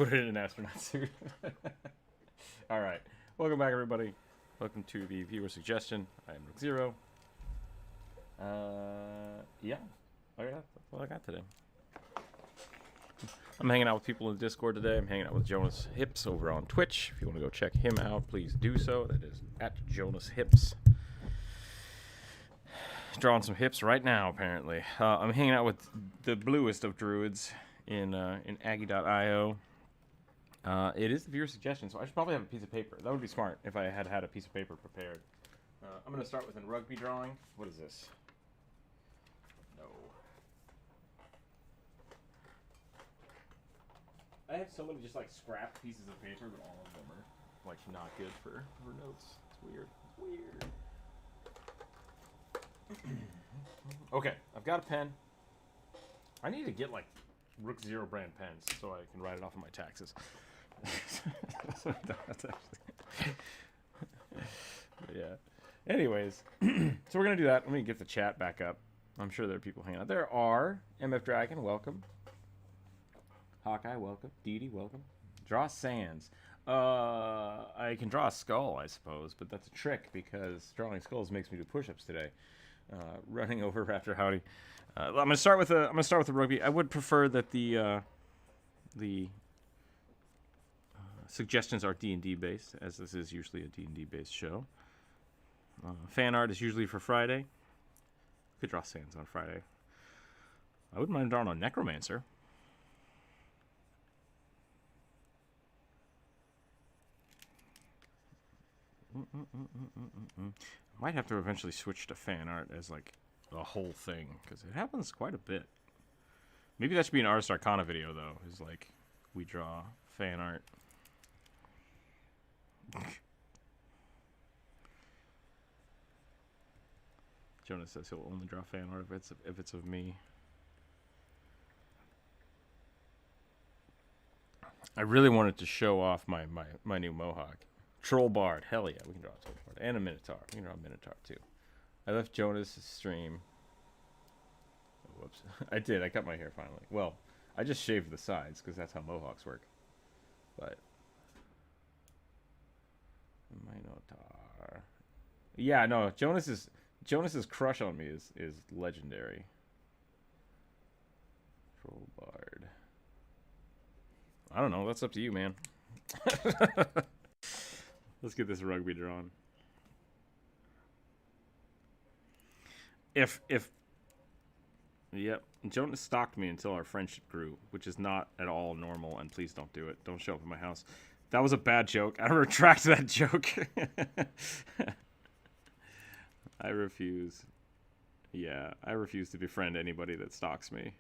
Put it in an astronaut suit. All right. Welcome back, everybody. Welcome to the viewer suggestion. I am Rookzer0. Yeah. Oh, yeah. That's what I got today. I'm hanging out with people in the Discord today. I'm hanging out with Jonas Hips over on Twitch. If you want to go check him out, please do so. That is at Jonas Hips. Drawing some hips right now, apparently. I'm hanging out with the bluest of druids in Aggie.io. It is the viewer suggestion, so I should probably have a piece of paper. That would be smart if I had had a piece of paper prepared. I'm going to start with a rugby drawing. What is this? No. I have so many just like scrap pieces of paper, but all of them are like not good for notes. It's weird. It's weird. Okay, I've got a pen. I need to get like Rookzer0 brand pens so I can write it off of my taxes. So yeah. Anyways, so we're gonna do that. Let me get the chat back up. I'm sure there are people hanging out. There are MF Dragon, welcome. Hawkeye, welcome. Dee, welcome. Draw sands. I can draw a skull, I suppose, but that's a trick because drawing skulls makes me do push-ups today. Running over Raptor Howdy. I'm gonna start with the rugby. I would prefer that the suggestions are D&D based, as this is usually a D&D based show. Fan art is usually for Friday. Could draw sands on Friday. I wouldn't mind drawing a necromancer. Might have to eventually switch to fan art as like a whole thing because it happens quite a bit. Maybe that should be an Artist Arcana video though. Is like we draw fan art. Jonas says he'll only draw fan art if it's of me. I really wanted to show off my new mohawk. Troll Bard, hell yeah, we can draw a Troll Bard. And a Minotaur. We can draw a Minotaur too. I left Jonas' stream. Oh, whoops. I did, I cut my hair finally. Well, I just shaved the sides because that's how mohawks work. But Minotaur. Yeah, no, Jonas's crush on me is legendary. Troll Bard. I don't know, that's up to you, man. Let's get this rugby drawn. Yep, Jonas stalked me until our friendship grew, which is not at all normal, and please don't do it. Don't show up at my house. That was a bad joke. I retract that joke. I refuse. Yeah, I refuse to befriend anybody that stalks me.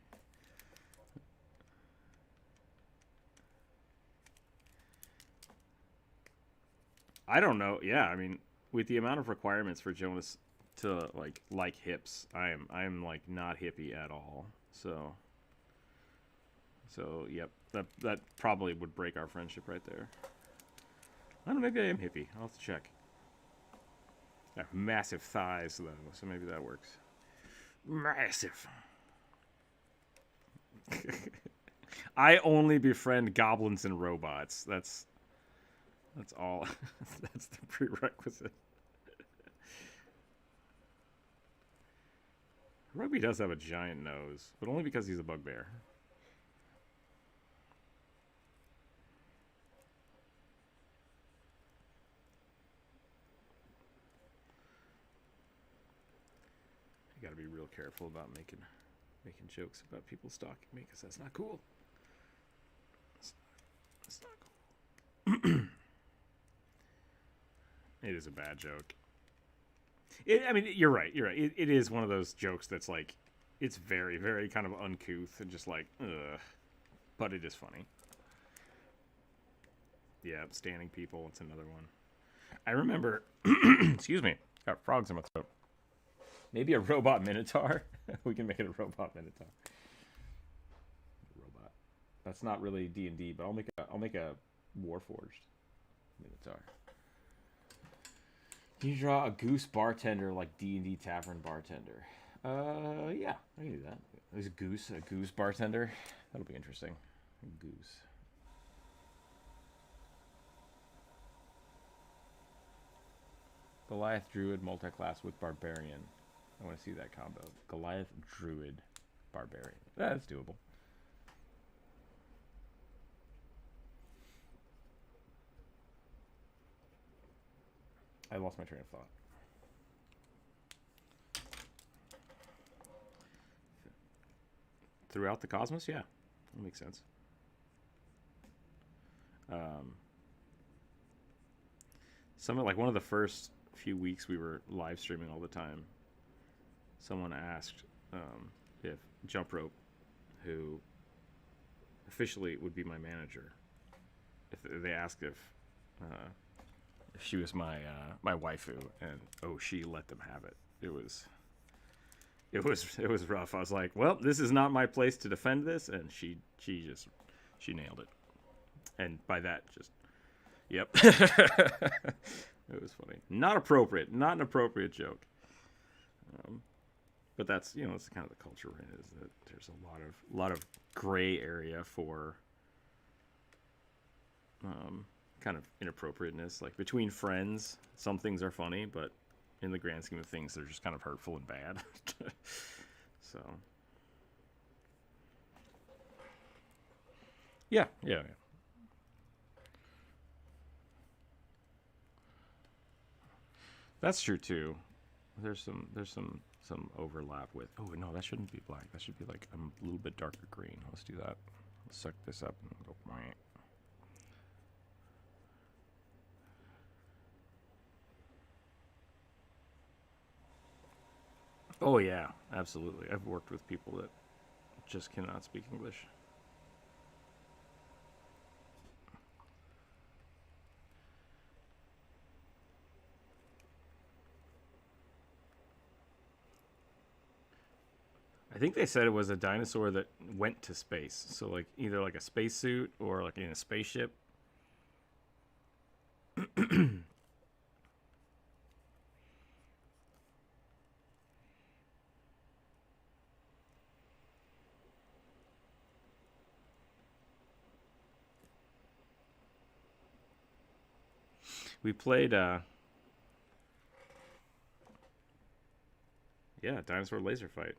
I don't know. Yeah, I mean, with the amount of requirements for Jonas to like hips, I'm like not hippie at all. So yep, that probably would break our friendship right there. I don't know, maybe I am hippie. I'll have to check. I have massive thighs though, so maybe that works. Massive. I only befriend goblins and robots. That's all. That's the prerequisite. Rugby does have a giant nose, but only because he's a bugbear. You gotta be real careful about making jokes about people stalking me, because that's not cool. It's not cool. It is a bad joke. I mean, you're right. You're right. It is one of those jokes that's like, it's very, very kind of uncouth and just like, ugh. But it is funny. Yeah, standing people. It's another one. I remember, excuse me, got frogs in my throat. Maybe a robot minotaur. We can make it a robot minotaur. Robot. That's not really D&D, but I'll make a Warforged minotaur. Can you draw a goose bartender like D&D Tavern bartender? Yeah, I can do that. There's a goose bartender. That'll be interesting. A goose. Goliath Druid multi-class with Barbarian. I want to see that combo. Goliath Druid Barbarian. That's doable. I lost my train of thought. Throughout the cosmos? Yeah, that makes sense. Like one of the first few weeks we were live streaming all the time, someone asked if Jump Rope, who officially would be my manager, if they asked if she was my waifu, and she let them have it. It was rough. I was like, well, this is not my place to defend this, and she nailed it. And by that, just yep. It was funny. Not appropriate. Not an appropriate joke. But that's that's kind of the culture we're in, is that there's a lot of gray area for kind of inappropriateness. Like between friends, some things are funny, but in the grand scheme of things, they're just kind of hurtful and bad. So yeah. That's true too. There's some overlap with. Oh no, that shouldn't be black. That should be like a little bit darker green. Let's do that. Let's suck this up and go. Oh yeah, absolutely. I've worked with people that just cannot speak English. I think they said it was a dinosaur that went to space. So like either like a spacesuit or like in a spaceship. We played dinosaur laser fight.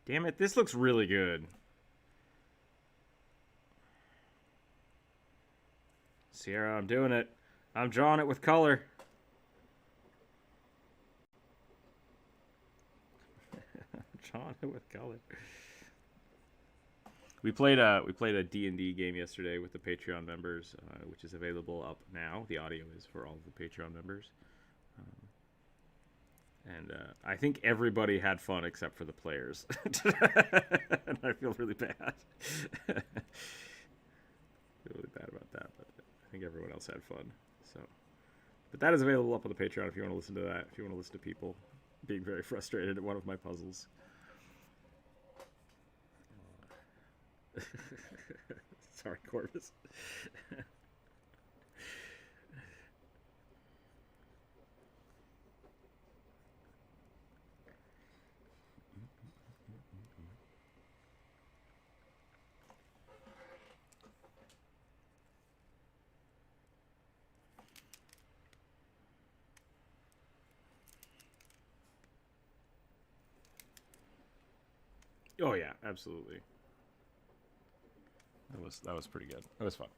Damn it, this looks really good. Sierra, I'm doing it. I'm drawing it with color. I'm drawing it with color. We played a D&D game yesterday with the Patreon members, which is available up now. The audio is for all of the Patreon members. And I think everybody had fun except for the players. And I feel really bad. I feel really bad about that, but I think everyone else had fun. So, but that is available up on the Patreon if you want to listen to that. If you want to listen to people being very frustrated at one of my puzzles. Sorry, Corvus. Oh yeah, absolutely. That was pretty good. It was fun.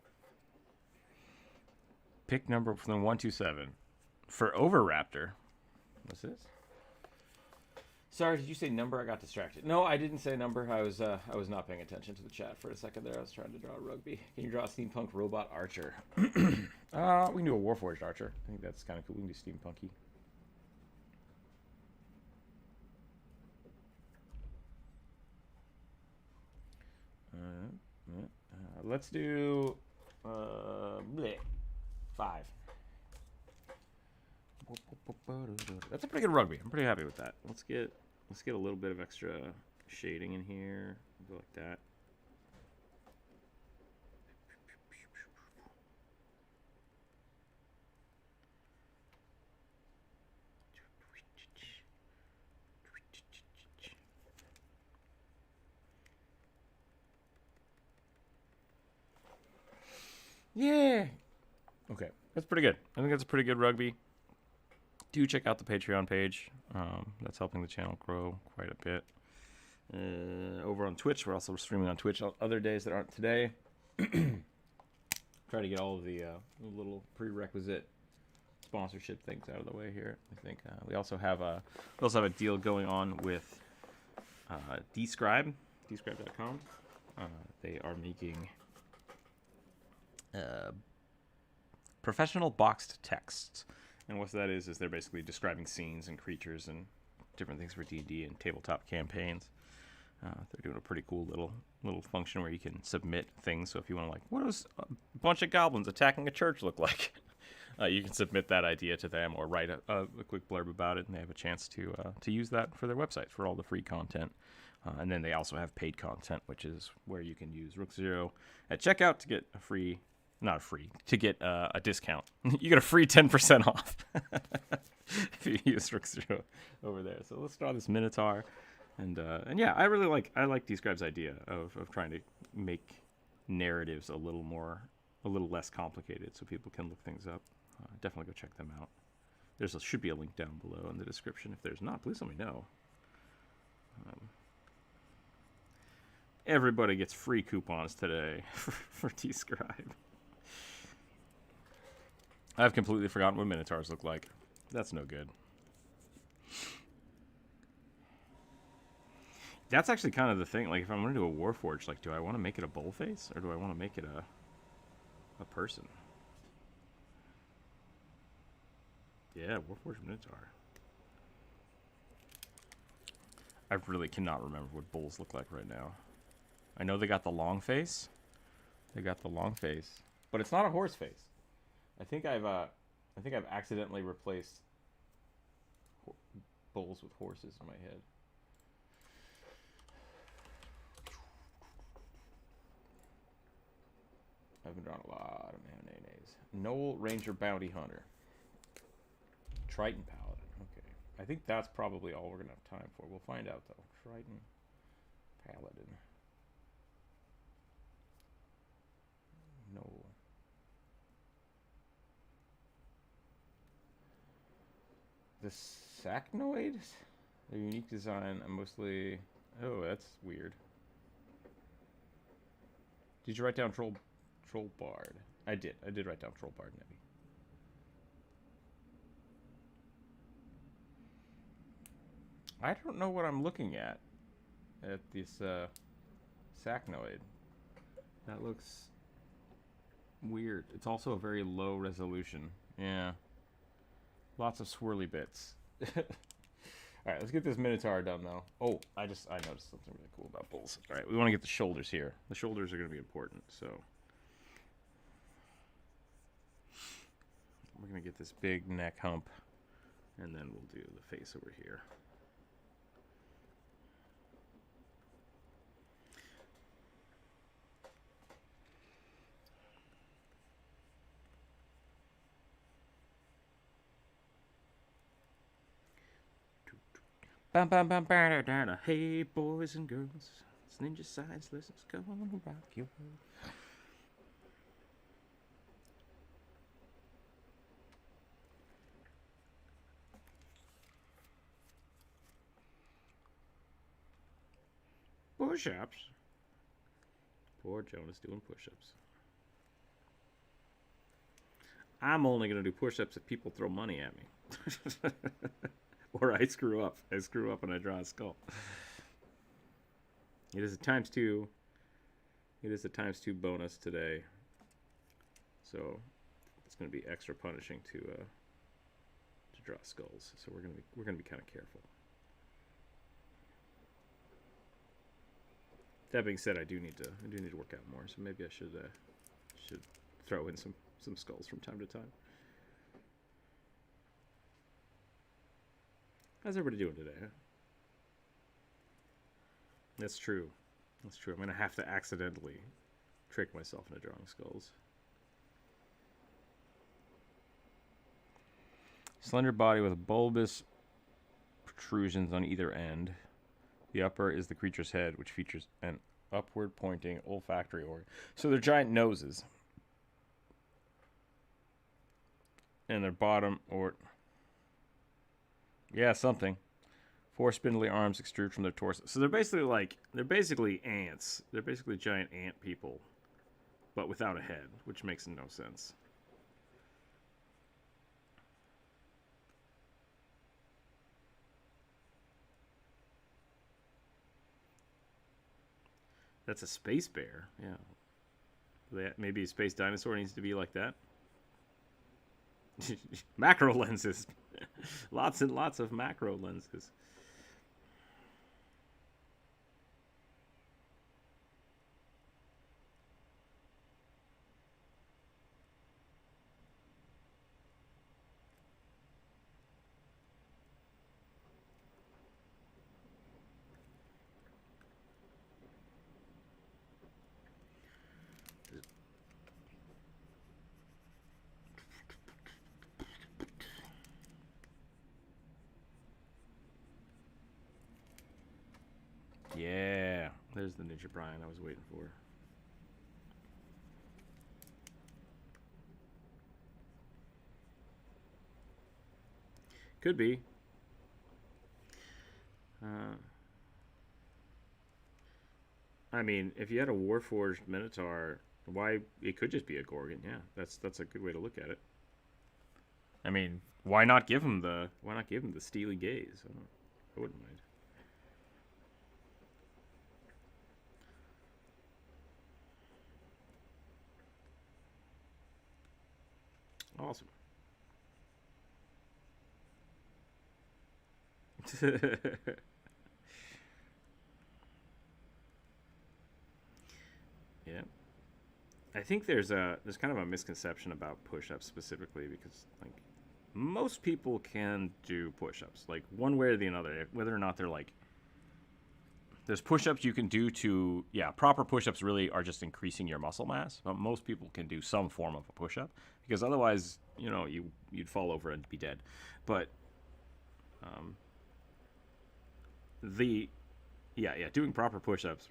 Pick number from the 127 for Overraptor. What's this? Sorry, did you say number? I got distracted. No, I didn't say number. I was not paying attention to the chat for a second there. I was trying to draw a rugby. Can you draw a steampunk robot archer? We can do a Warforged archer. I think that's kind of cool. We can do steampunky. Let's do 5. That's a pretty good rugby. I'm pretty happy with that. Let's get a little bit of extra shading in here. Go like that. Yeah. Okay, that's pretty good. I think that's a pretty good rugby. do check out the Patreon page. That's helping the channel grow quite a bit. Over on Twitch, we're also streaming on Twitch on other days that aren't today. Try to get all of the little prerequisite sponsorship things out of the way here. I think we also have a deal going on with Describe, Describe.com. They are making professional boxed texts, and what that is they're basically describing scenes and creatures and different things for D&D and tabletop campaigns. They're doing a pretty cool little function where you can submit things. So if you want to, like, what does a bunch of goblins attacking a church look like? You can submit that idea to them or write a quick blurb about it, and they have a chance to use that for their website for all the free content. And then they also have paid content, which is where you can use Rookzer0 at checkout to get to get a discount. You get a free 10% off if you use Rookzer0 over there. So let's draw this Minotaur. And yeah, I like Describe's idea of trying to make narratives a little less complicated so people can look things up. Definitely go check them out. Should be a link down below in the description. If there's not, please let me know. Everybody gets free coupons today for Describe. I've completely forgotten what Minotaurs look like. That's no good. That's actually kind of the thing. Like, if I'm going to do a Warforged, like, do I want to make it a bullface or do I want to make it a person? Yeah, Warforged Minotaur. I really cannot remember what bulls look like right now. I know they got the long face. But it's not a horse face. I think I've accidentally replaced bulls with horses in my head. I've been drawing a lot of mayonnaise. Knoll Ranger Bounty Hunter. Triton Paladin. Okay. I think that's probably all we're going to have time for. We'll find out, though. Triton Paladin. Knoll. The Sacnoids? Their unique design. I'm mostly... Oh, that's weird. Did you write down Troll Bard? I did write down Troll Bard, Nebby. I don't know what I'm looking at this Sacnoid. That looks weird. It's also a very low resolution. Yeah. Lots of swirly bits. Alright, let's get this Minotaur done, though. Oh, I noticed something really cool about bulls. Alright, we want to get the shoulders here. The shoulders are going to be important, so... We're going to get this big neck hump, and then we'll do the face over here. Bam, bam, bam, bam, bam, bam. Hey, boys and girls, it's Ninja Science Lessons gonna rock your world. Push-ups. Poor Jonas doing push-ups. I'm only gonna do push-ups if people throw money at me. Or I screw up. I screw up and I draw a skull. It is a ×2. It is a ×2 bonus today. So it's going to be extra punishing to draw skulls. So we're going to be kind of careful. That being said, I do need to work out more. So maybe I should throw in some skulls from time to time. How's everybody doing today? Huh? That's true. That's true. I'm going to have to accidentally trick myself into drawing skulls. Slender body with bulbous protrusions on either end. The upper is the creature's head, which features an upward pointing olfactory organ. So they're giant noses. And their bottom or... Yeah, something. 4 spindly arms extrude from their torso. So they're basically ants. They're basically giant ant people, but without a head, which makes no sense. That's a space bear. Yeah. Maybe a space dinosaur needs to be like that. Macro lenses. Lots and lots of macro lenses. Yeah, there's the Ninja Brian I was waiting for. Could be. I mean, if you had a Warforged Minotaur, why it could just be a Gorgon? Yeah, that's a good way to look at it. I mean, why not give him the steely gaze? I wouldn't mind. Awesome. Yeah. I think there's kind of a misconception about push-ups specifically because like most people can do push-ups like one way or the other, whether or not they're like there's push-ups you can do to proper push-ups really are just increasing your muscle mass, but most people can do some form of a push-up because otherwise you'd fall over and be dead. But the doing proper push-ups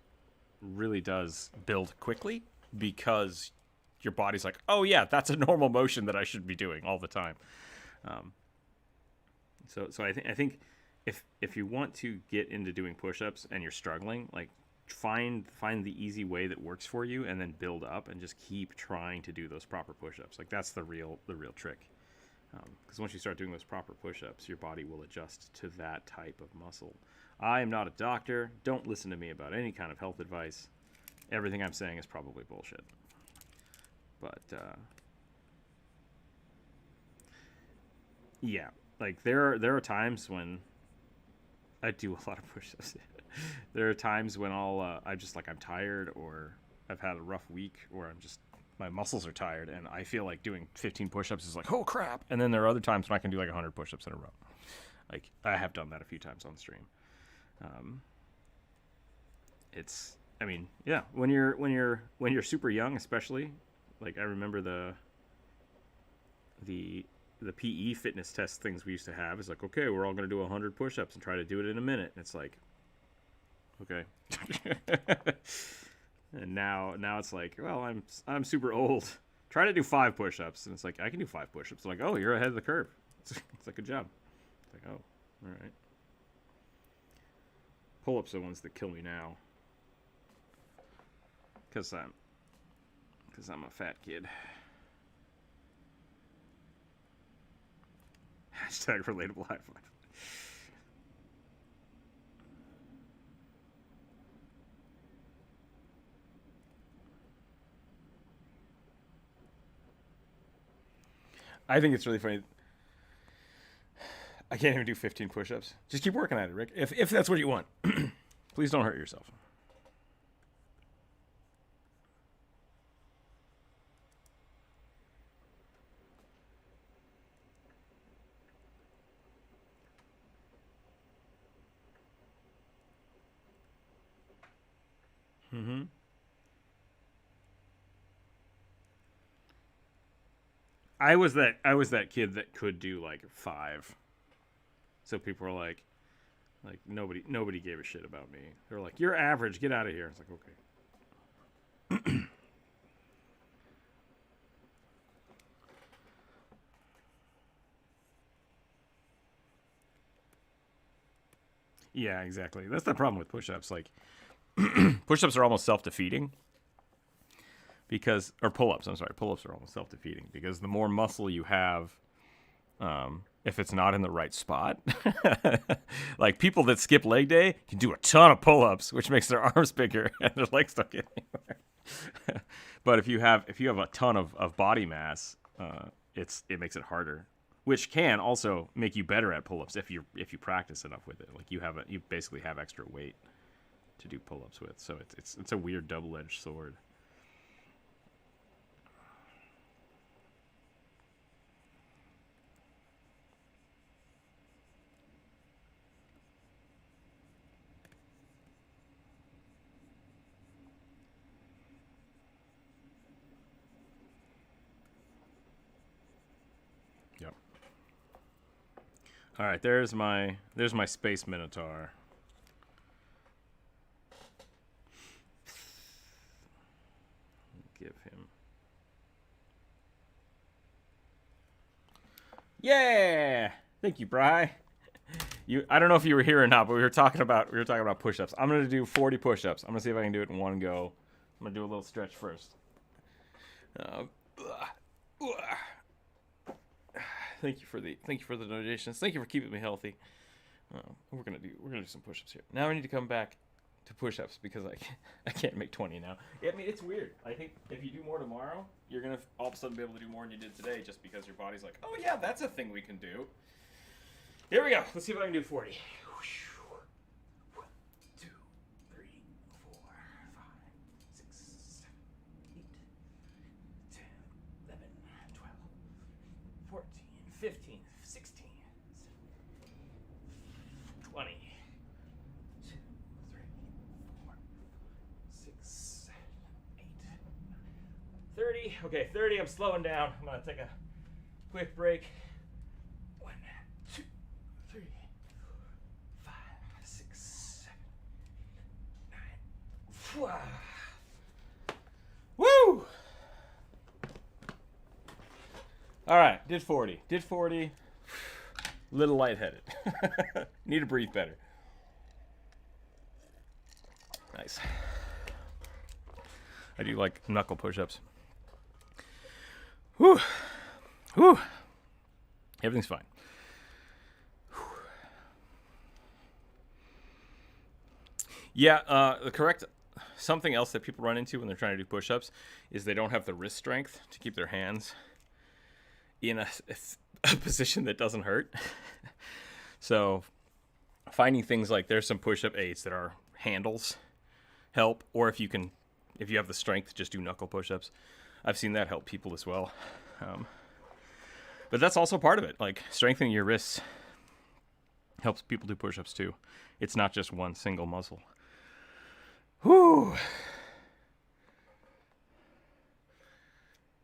really does build quickly because your body's like, oh yeah, that's a normal motion that I should be doing all the time. So I think if you want to get into doing push-ups and you're struggling, like find the easy way that works for you and then build up and just keep trying to do those proper push-ups. Like that's the real trick. Because once you start doing those proper push-ups, your body will adjust to that type of muscle. I am not a doctor. Don't listen to me about any kind of health advice. Everything I'm saying is probably bullshit. But yeah, like there are times when I do a lot of push-ups. There are times when I'm tired or I've had a rough week or my muscles are tired and I feel like doing 15 push-ups is like, oh crap. And then there are other times when I can do like 100 push-ups in a row. Like I have done that a few times on stream. When you're super young, especially, like I remember the PE fitness test things we used to have is like, okay, we're all going to do 100 push-ups and try to do it in a minute. And it's like, okay. And now it's like, well, I'm super old. Try to do 5 push-ups, and it's like I can do 5 push-ups. Like, oh, you're ahead of the curve. It's like a job. It's like, oh, all right. Pull-ups are the ones that kill me now, because I'm a fat kid. Hashtag relatable high five. I think it's really funny. I can't even do 15 push-ups. Just keep working at it, Rick. If that's what you want. Please don't hurt yourself. Mm-hmm. I was that kid that could do like 5. So people were like nobody gave a shit about me. They were like, you're average, get out of here. It's like, okay. Yeah, exactly. That's the problem with push-ups. Like, push-ups are almost self-defeating because, or pull-ups. I'm sorry, pull-ups are almost self-defeating because the more muscle you have, if it's not in the right spot, like people that skip leg day can do a ton of pull-ups, which makes their arms bigger and their legs don't get anywhere. But if you have a ton of body mass, it makes it harder, which can also make you better at pull-ups if you practice enough with it. Like you basically have extra weight to do pull-ups with. So it's a weird double-edged sword. Yep. All right, there's my space minotaur. Give him. Yeah. Thank you, Bri. I don't know if you were here or not, but we were talking about push-ups. I'm gonna do 40 push-ups. I'm gonna see if I can do it in one go. I'm gonna do a little stretch first. Thank you for the donations. Thank you for keeping me healthy. We're gonna do some push-ups here. Now I need to come back to push-ups because I can't make 20 now. I mean, it's weird. I think if you do more tomorrow, you're gonna all of a sudden be able to do more than you did today, just because your body's like, oh yeah, that's a thing we can do. Here we go. Let's see if I can do 40. 1, 2, 3, 4, 5, 6, 7, 8, 10, 11, 12, 14, 15, 16, 20, 2, 3, 4, 6, 7, 8, 30. Okay, 30. I'm slowing down. I'm going to take a quick break. 1, 2, 3, 4, 5, 6, 7, 9. Woo! All right, did 40. Did 40. Little lightheaded. Need to breathe better. Nice. I do like knuckle push-ups. Whew. Whew. Everything's fine. Whew. Yeah, the correct... Something else that people run into when they're trying to do push-ups is they don't have the wrist strength to keep their hands in a position that doesn't hurt. So finding things like there's some push-up aids that are handles help, or if you have the strength, just do knuckle push-ups. I've seen that help people as well. But that's also part of it. Like strengthening your wrists helps people do push-ups too. It's not just one single muscle. Whew.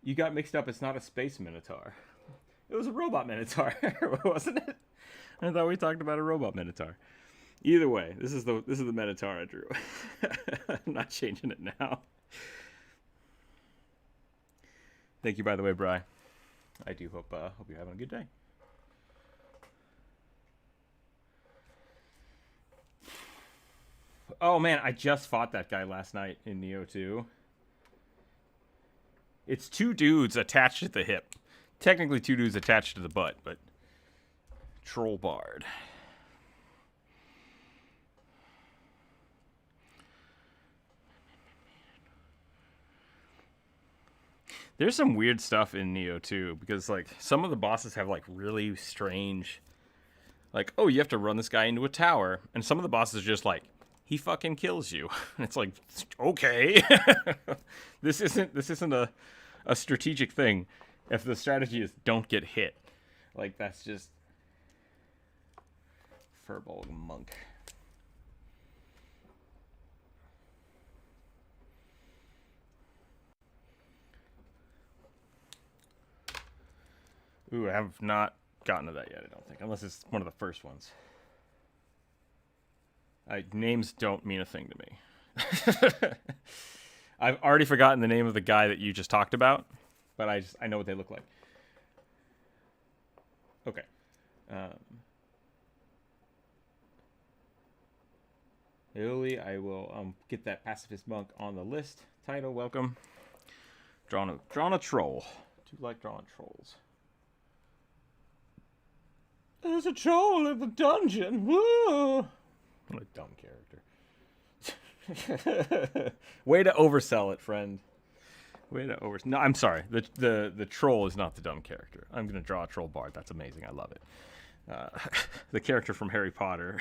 You got mixed up. It's not a space minotaur. It was a robot minotaur, wasn't it? I thought we talked about a robot minotaur. Either way, this is the minotaur I drew. I'm not changing it now. Thank you, by the way, Bri. I do hope you're having a good day. Oh man, I just fought that guy last night in Neo 2. It's 2 dudes attached to the hip. Technically 2 dudes attached to the butt, but Troll Bard. There's some weird stuff in Neo 2 because like some of the bosses have like really strange, like, oh, you have to run this guy into a tower, and some of the bosses are just like, he fucking kills you. And it's like, okay. This isn't a strategic thing. If the strategy is don't get hit, like that's just Furball Monk. Ooh, I have not gotten to that yet, I don't think, unless it's one of the first ones. Names don't mean a thing to me. I've already forgotten the name of the guy that you just talked about, but I know what they look like. Okay. Early, I will get that pacifist monk on the list. Title, welcome. Drawn a troll. Do like drawing trolls. There's a troll in the dungeon. Woo! What a dumb character. Way to oversell it, friend. Way to oversell. No, I'm sorry. The troll is not the dumb character. I'm gonna draw a troll bard. That's amazing. I love it. The character from Harry Potter.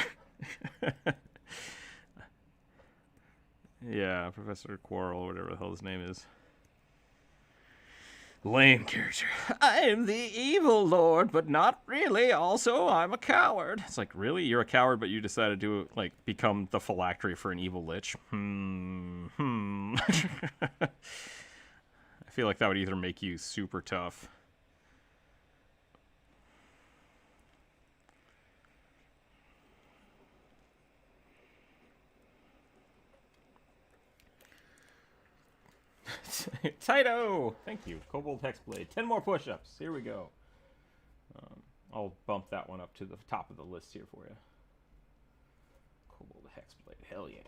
Yeah, Professor Quirrell, whatever the hell his name is. Lame character. I'm the evil lord, but not really. Also, I'm a coward. It's like, really? You're a coward, but you decided to, like, become the phylactery for an evil lich? I feel like that would either make you super tough. Taito! Thank you. Kobold Hexblade. 10 more push-ups. Here we go. I'll bump that one up to the top of the list here for you. Kobold Hexblade. Hell yeah.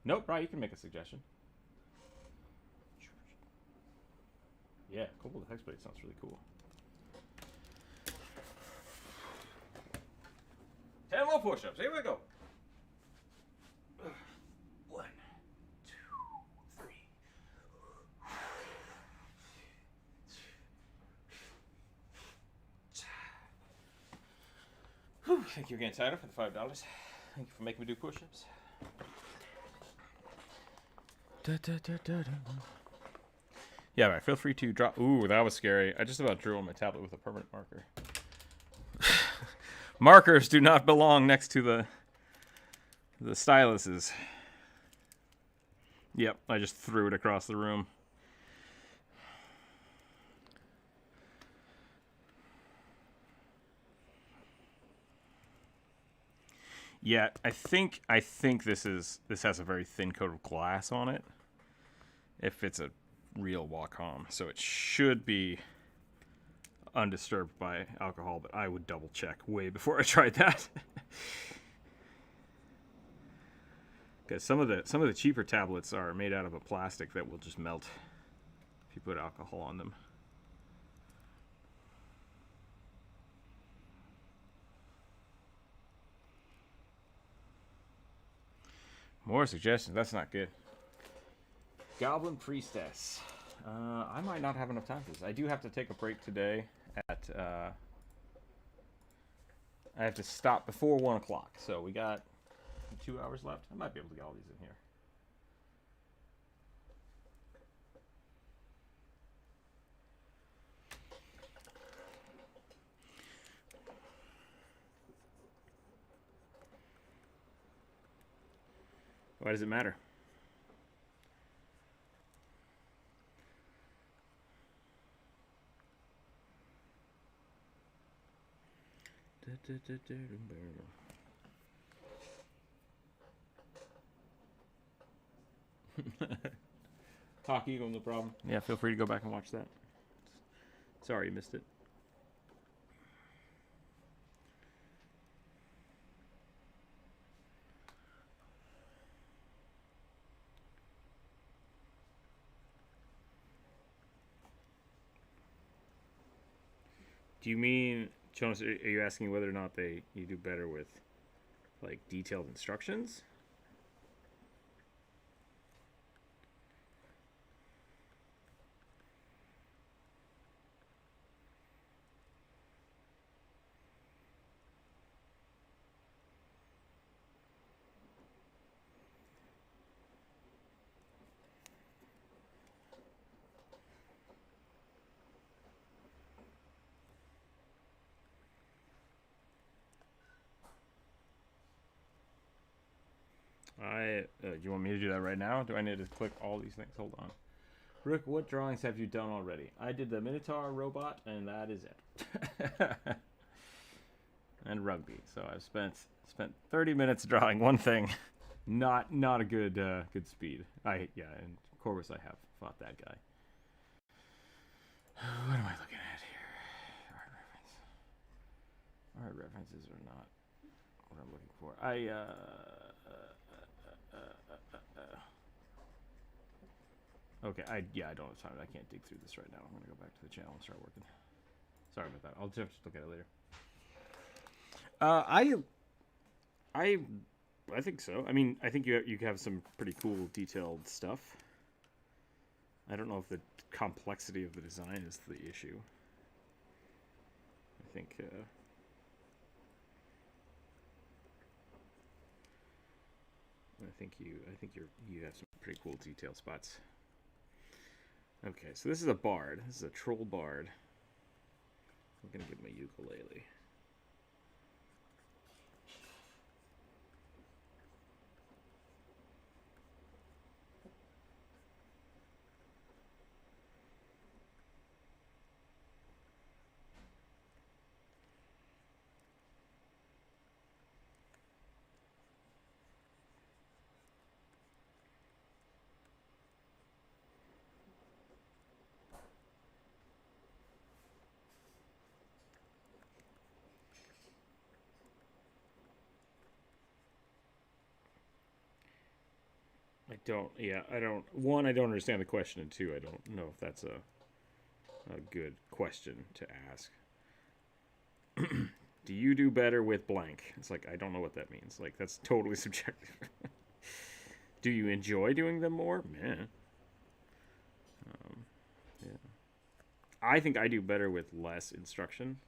Nope, right, you can make a suggestion. Yeah, Kobold Hexblade sounds really cool. 10 more push-ups. Here we go. 1, 2, 3. Whew, thank you again, Tyler, for the $5. Thank you for making me do push-ups. Yeah, right, feel free to draw. Ooh, that was scary. I just about drew on my tablet with a permanent marker. Markers do not belong next to the styluses. Yep, I just threw it across the room. Yeah, I think this has a very thin coat of glass on it. If it's a real Wacom, so it should be undisturbed by alcohol, but I would double check way before I tried that. Because some of the cheaper tablets are made out of a plastic that will just melt if you put alcohol on them. More suggestions. That's not good. Goblin Priestess. I might not have enough time for this. I do have to take a break today at... I have to stop before 1 o'clock. So we got 2 hours left. I might be able to get all these in here. Why does it matter? Talk Eagle, no problem. Yeah, feel free to go back and watch that. Sorry you missed it. Do you mean, Jonas, are you asking whether or not you do better with, like, detailed instructions? Do you want me to do that right now? Do I need to click all these things? Hold on. Rick, what drawings have you done already? I did the Minotaur robot, and that is it. And rugby. So I've spent 30 minutes drawing one thing. Not a good good speed. And Corvus, I have fought that guy. What am I looking at here? Art references are not what I'm looking for. Okay, I don't have time. I can't dig through this right now. I'm gonna go back to the channel and start working. Sorry about that. I'll just look at it later. I think so. I mean, I think you have some pretty cool detailed stuff. I don't know if the complexity of the design is the issue. I think you have some pretty cool detail spots. Okay, so this is a bard. This is a troll bard. I'm gonna get my ukulele. I don't understand the question, and two, I don't know if that's a good question to ask. Do you do better with blank? It's like, I don't know what that means. Like, that's totally subjective. Do you enjoy doing them more? Man. Yeah. I think I do better with less instruction.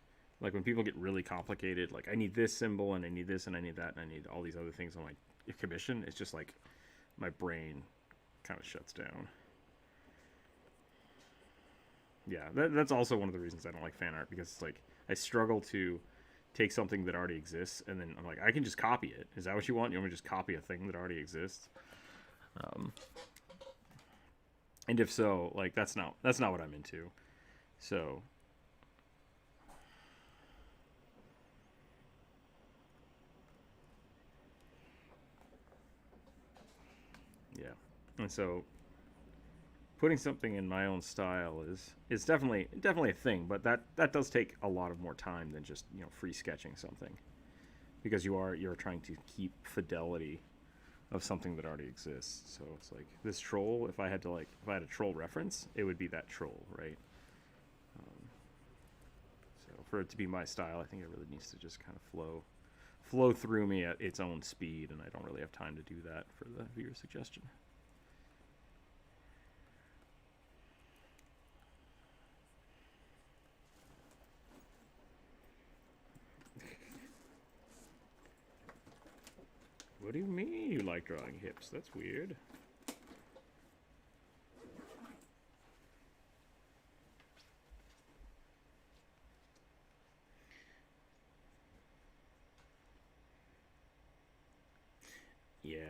Like, when people get really complicated, like, I need this symbol, and I need this, and I need that, and I need all these other things on my commission, it's just like, my brain kind of shuts down. Yeah, that's also one of the reasons I don't like fan art, because it's like, I struggle to take something that already exists, and then I'm like, I can just copy it. Is that what you want? You want me to just copy a thing that already exists? And if so, like, that's not what I'm into. So yeah, and so putting something in my own style is definitely a thing, but that does take a lot of more time than just, you know, free sketching something, because you're trying to keep fidelity of something that already exists. So it's like this troll. If I had a troll reference, it would be that troll, right? So for it to be my style, I think it really needs to just kind of flow through me at its own speed, and I don't really have time to do that for the viewer suggestion. What do you mean you like drawing hips? That's weird. Yeah.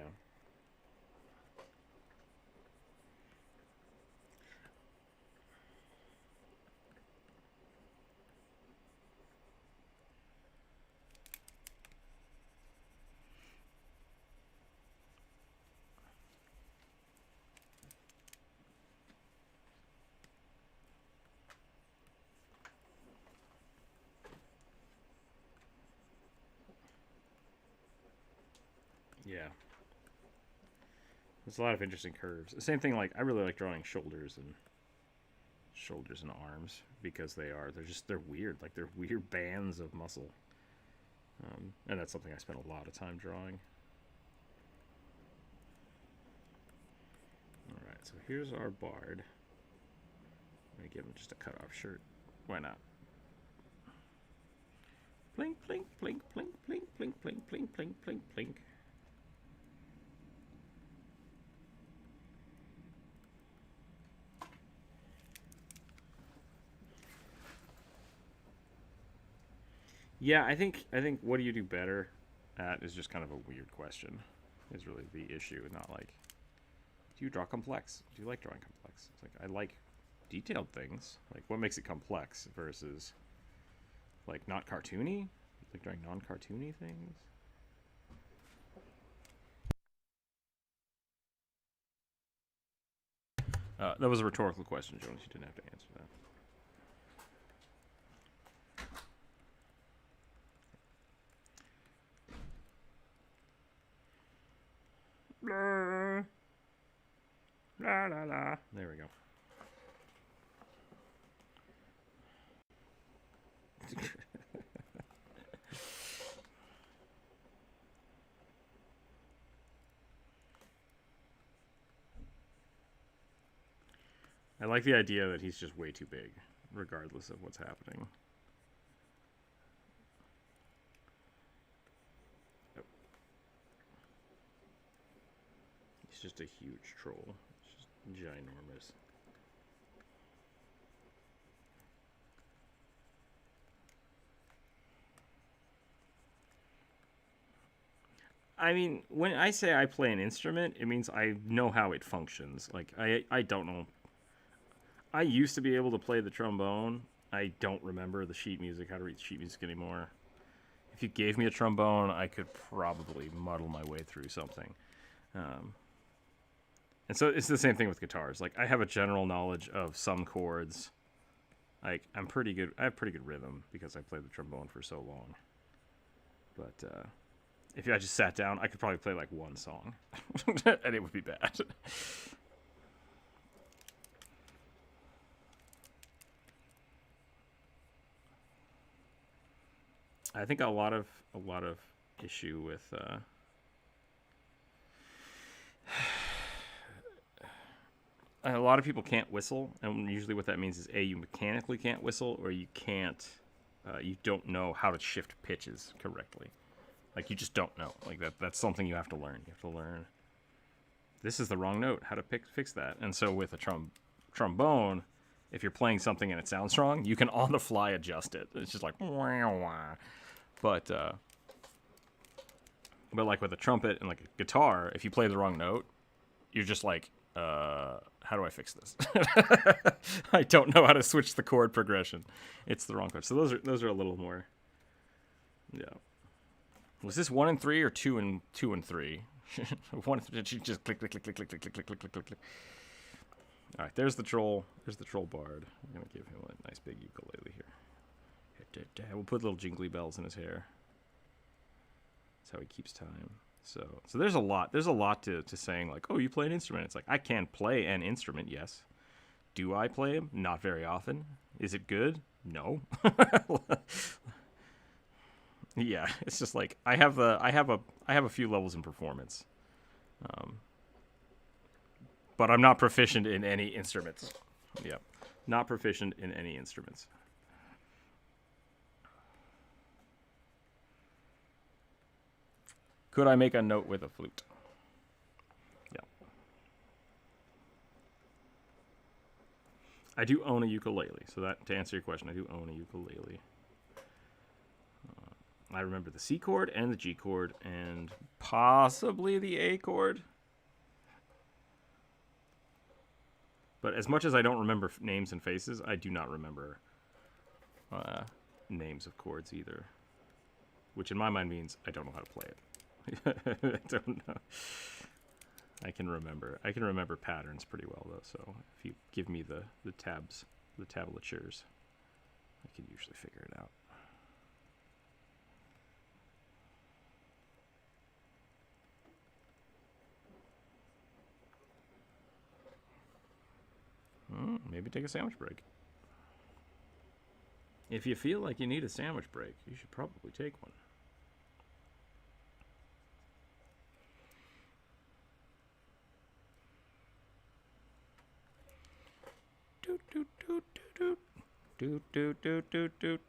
Yeah. There's a lot of interesting curves. The same thing, like, I really like drawing shoulders and arms, because they're weird. Like, they're weird bands of muscle. And that's something I spent a lot of time drawing. Alright, so here's our bard. I'm going to give him just a cut-off shirt. Why not? Plink, plink, plink, plink, plink, plink, plink, plink, plink, plink, plink. Yeah, I think what do you do better at is just kind of a weird question. Is really the issue, not like, do you draw complex? Do you like drawing complex? It's like, I like detailed things. Like, what makes it complex versus, like, not cartoony? Like drawing non-cartoony things? That was a rhetorical question, Jonas. You didn't have to answer that. La la la la. There we go. I like the idea that he's just way too big, regardless of what's happening. Oh. He's just a huge troll. It's just ginormous. I mean, when I say I play an instrument, it means I know how it functions. Like, I don't know. I used to be able to play the trombone. I don't remember the sheet music, how to read sheet music anymore. If you gave me a trombone, I could probably muddle my way through something. And so it's the same thing with guitars. Like, I have a general knowledge of some chords. Like, I'm pretty good. I have pretty good rhythm because I played the trombone for so long. But if I just sat down, I could probably play like one song, and it would be bad. I think a lot of issue with a lot of people can't whistle, and usually what that means is A, you mechanically can't whistle, or you can't you don't know how to shift pitches correctly. Like, you just don't know. Like, that's something you have to learn. You have to learn, this is the wrong note, how to fix that. And so with a trombone, if you're playing something and it sounds wrong, you can on the fly adjust it. It's just like wah, wah. But like with a trumpet and like a guitar, if you play the wrong note, you're just like, how do I fix this? I don't know how to switch the chord progression. It's the wrong chord. So those are a little more. Yeah. Was this 1 and 3 or 2 and 3? 1 and 3. Did she just click, click, click, click, click, click, click, click, click, click, click? All right, there's the troll. There's the troll bard. I'm gonna give him a nice big ukulele here. We'll put little jingly bells in his hair. That's how he keeps time. So there's a lot. There's a lot to saying, like, oh, you play an instrument. It's like, I can play an instrument, yes. Do I play him? Not very often. Is it good? No. Yeah, it's just like I have a few levels in performance, but I'm not proficient in any instruments. Yeah, not proficient in any instruments. Could I make a note with a flute? Yeah. I do own a ukulele, so that, to answer your question, I do own a ukulele. I remember the C chord and the G chord and possibly the A chord. But as much as I don't remember names and faces, I do not remember names of chords either. Which in my mind means I don't know how to play it. I don't know. I can remember patterns pretty well though, so if you give me the tabs, the tablatures, I can usually figure it out. Maybe take a sandwich break. If you feel like you need a sandwich break, you should probably take one. Doot, doot, doot, doot, doot, doot, doot, doot, doot.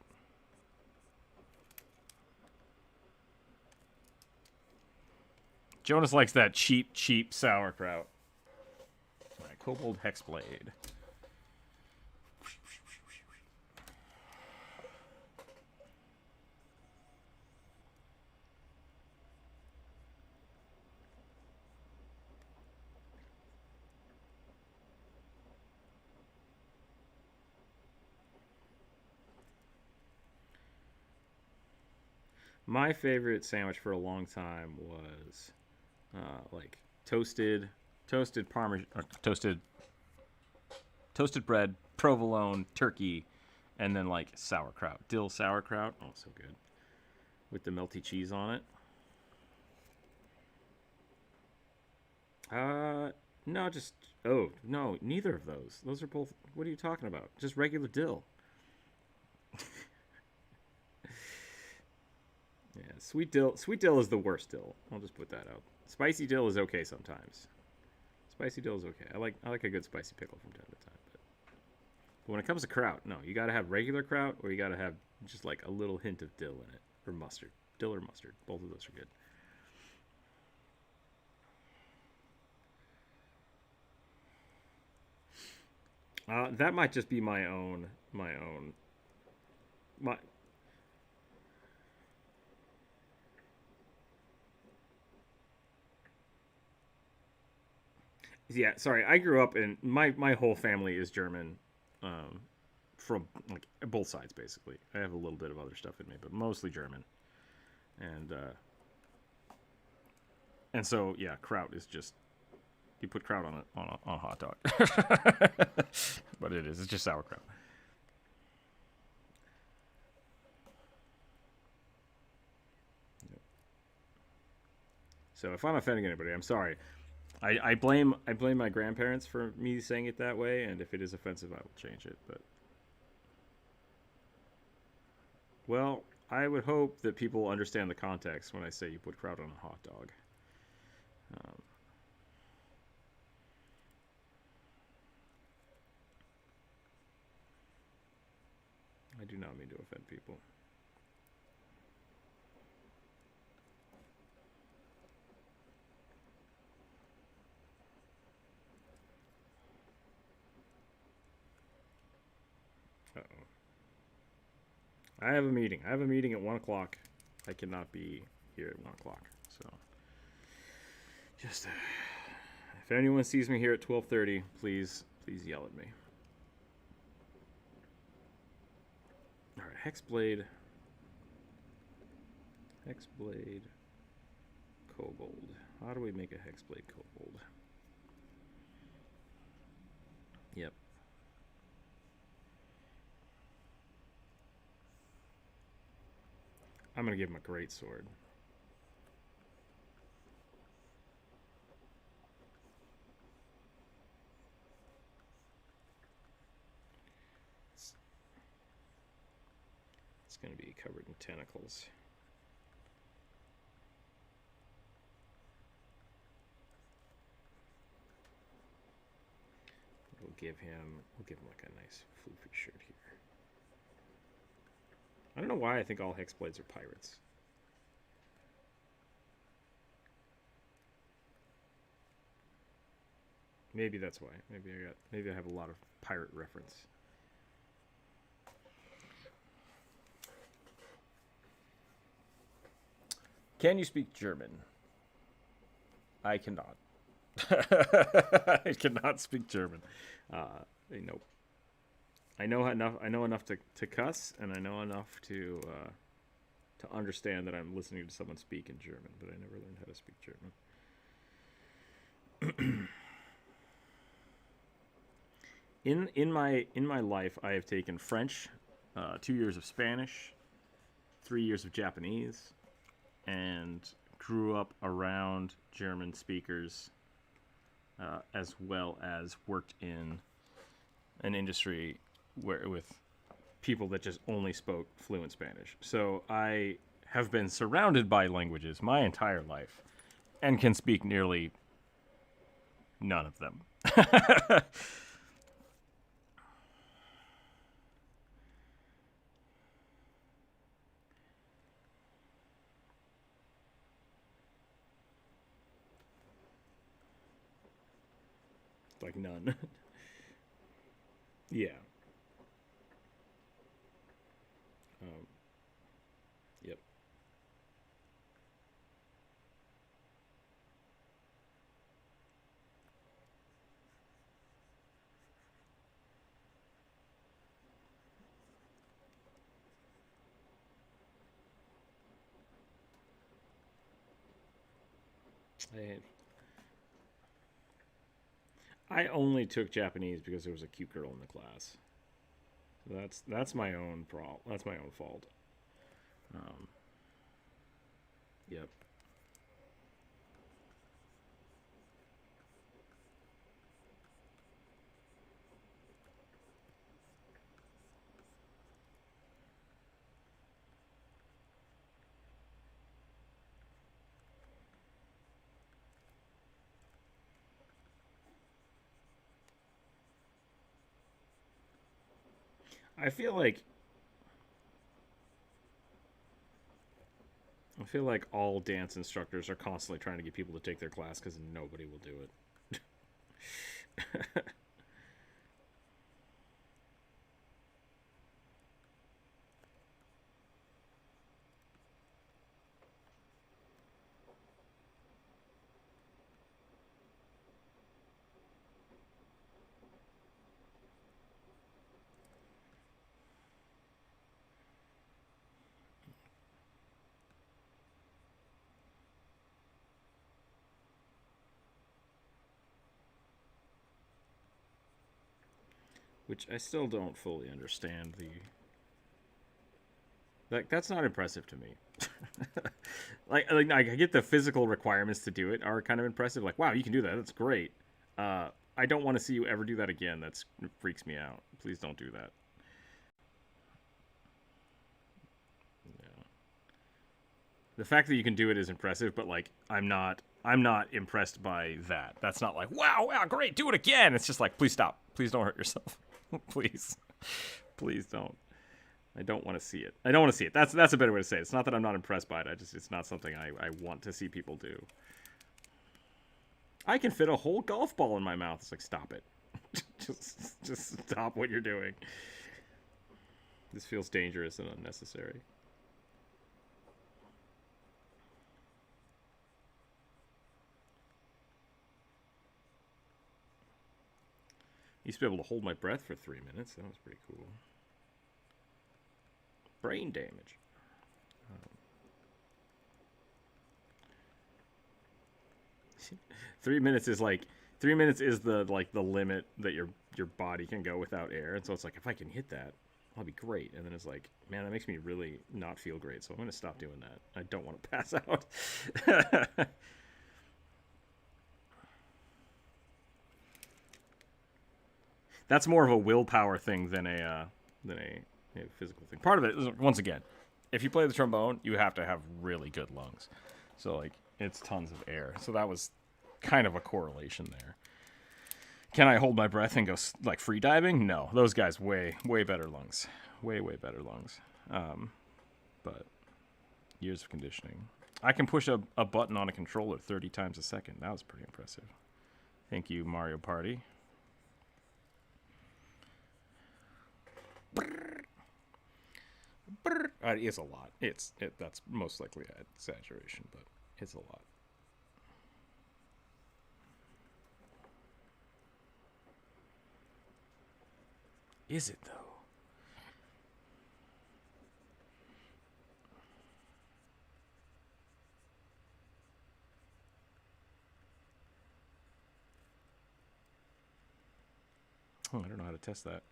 Jonas likes that cheap sauerkraut. All right, Kobold Hexblade. My favorite sandwich for a long time was like toasted parmesan, toasted bread, provolone, turkey, and then like sauerkraut, dill sauerkraut. Oh, so good, with the melty cheese on it. No, just oh no, neither of those. Those are both. What are you talking about? Just regular dill. Yeah, sweet dill. Sweet dill is the worst dill. I'll just put that out. Spicy dill is okay sometimes. Spicy dill is okay. I like a good spicy pickle from time to time. But when it comes to kraut, no, you gotta have regular kraut, or you gotta have just like a little hint of dill in it, or mustard. Dill or mustard. Both of those are good. That might just be my. Yeah, sorry. I grew up in my whole family is German, um, from like both sides basically. I have a little bit of other stuff in me, but mostly German. And so yeah, kraut is just you put kraut on a hot dog, but it's just sauerkraut. So if I'm offending anybody, I'm sorry. I blame my grandparents for me saying it that way, and if it is offensive, I will change it. But well, I would hope that people understand the context when I say you put kraut on a hot dog. Um, I do not mean to offend people. Uh-oh. I have a meeting. I have a meeting at 1 o'clock. I cannot be here at 1 o'clock. So just if anyone sees me here at 12:30, please yell at me. All right, hexblade, kobold. How do we make a hexblade kobold? Yep. I'm gonna give him a great sword. It's gonna be covered in tentacles. We'll give him like a nice floofy shirt here. I don't know why I think all hexblades are pirates. Maybe that's why. Maybe I have a lot of pirate reference. Can you speak German? I cannot. I cannot speak German. Nope. I know enough to cuss, and I know enough to understand that I'm listening to someone speak in German, but I never learned how to speak German. In my life, I have taken French, 2 years of Spanish, 3 years of Japanese, and grew up around German speakers, as well as worked in an industry with people that just only spoke fluent Spanish. So I have been surrounded by languages my entire life and can speak nearly none of them. Like none. Yeah. Um, yep. I I only took Japanese because there was a cute girl in the class. So that's my own problem. That's my own fault. Um, yep. I feel like all dance instructors are constantly trying to get people to take their class because nobody will do it. Which I still don't fully understand the... That's not impressive to me. like I get the physical requirements to do it are kind of impressive. Like, wow, you can do that. That's great. I don't want to see you ever do that again. It freaks me out. Please don't do that. Yeah. The fact that you can do it is impressive, but like I'm not impressed by that. That's not like, wow, great, do it again. It's just like, please stop. Please don't hurt yourself. Please. Please don't. I don't want to see it. I don't want to see it. That's a better way to say it. It's not that I'm not impressed by it. It's not something I want to see people do. I can fit a whole golf ball in my mouth. It's like, stop it. just stop what you're doing. This feels dangerous and unnecessary. Used to be able to hold my breath for 3 minutes. That was pretty cool. Brain damage. 3 minutes is like 3 minutes is the limit that your body can go without air, and so it's like, if I can hit that, I'll be great. And then it's like, man, that makes me really not feel great, so I'm gonna stop doing that. I don't want to pass out. That's more of a willpower thing than a physical thing. Part of it is, once again, if you play the trombone, you have to have really good lungs. So like, it's tons of air. So that was kind of a correlation there. Can I hold my breath and go like free diving? No, those guys way better lungs, way better lungs. But years of conditioning. I can push a button on a controller 30 times a second. That was pretty impressive. Thank you, Mario Party. It's a lot. That's most likely an exaggeration, but it's a lot. Is it though? Oh, I don't know how to test that.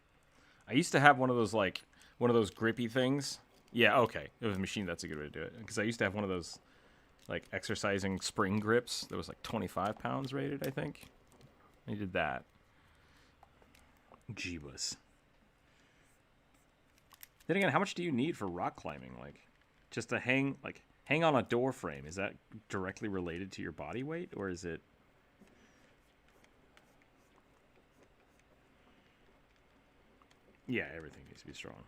I used to have one of those grippy things. Yeah, okay. It was a machine. That's a good way to do it. Because I used to have one of those, like, exercising spring grips that was like 25 pounds rated, I think. I did that. Jeebus. Then again, how much do you need for rock climbing? Like, just to hang on a door frame. Is that directly related to your body weight, or is it? Yeah, everything needs to be strong.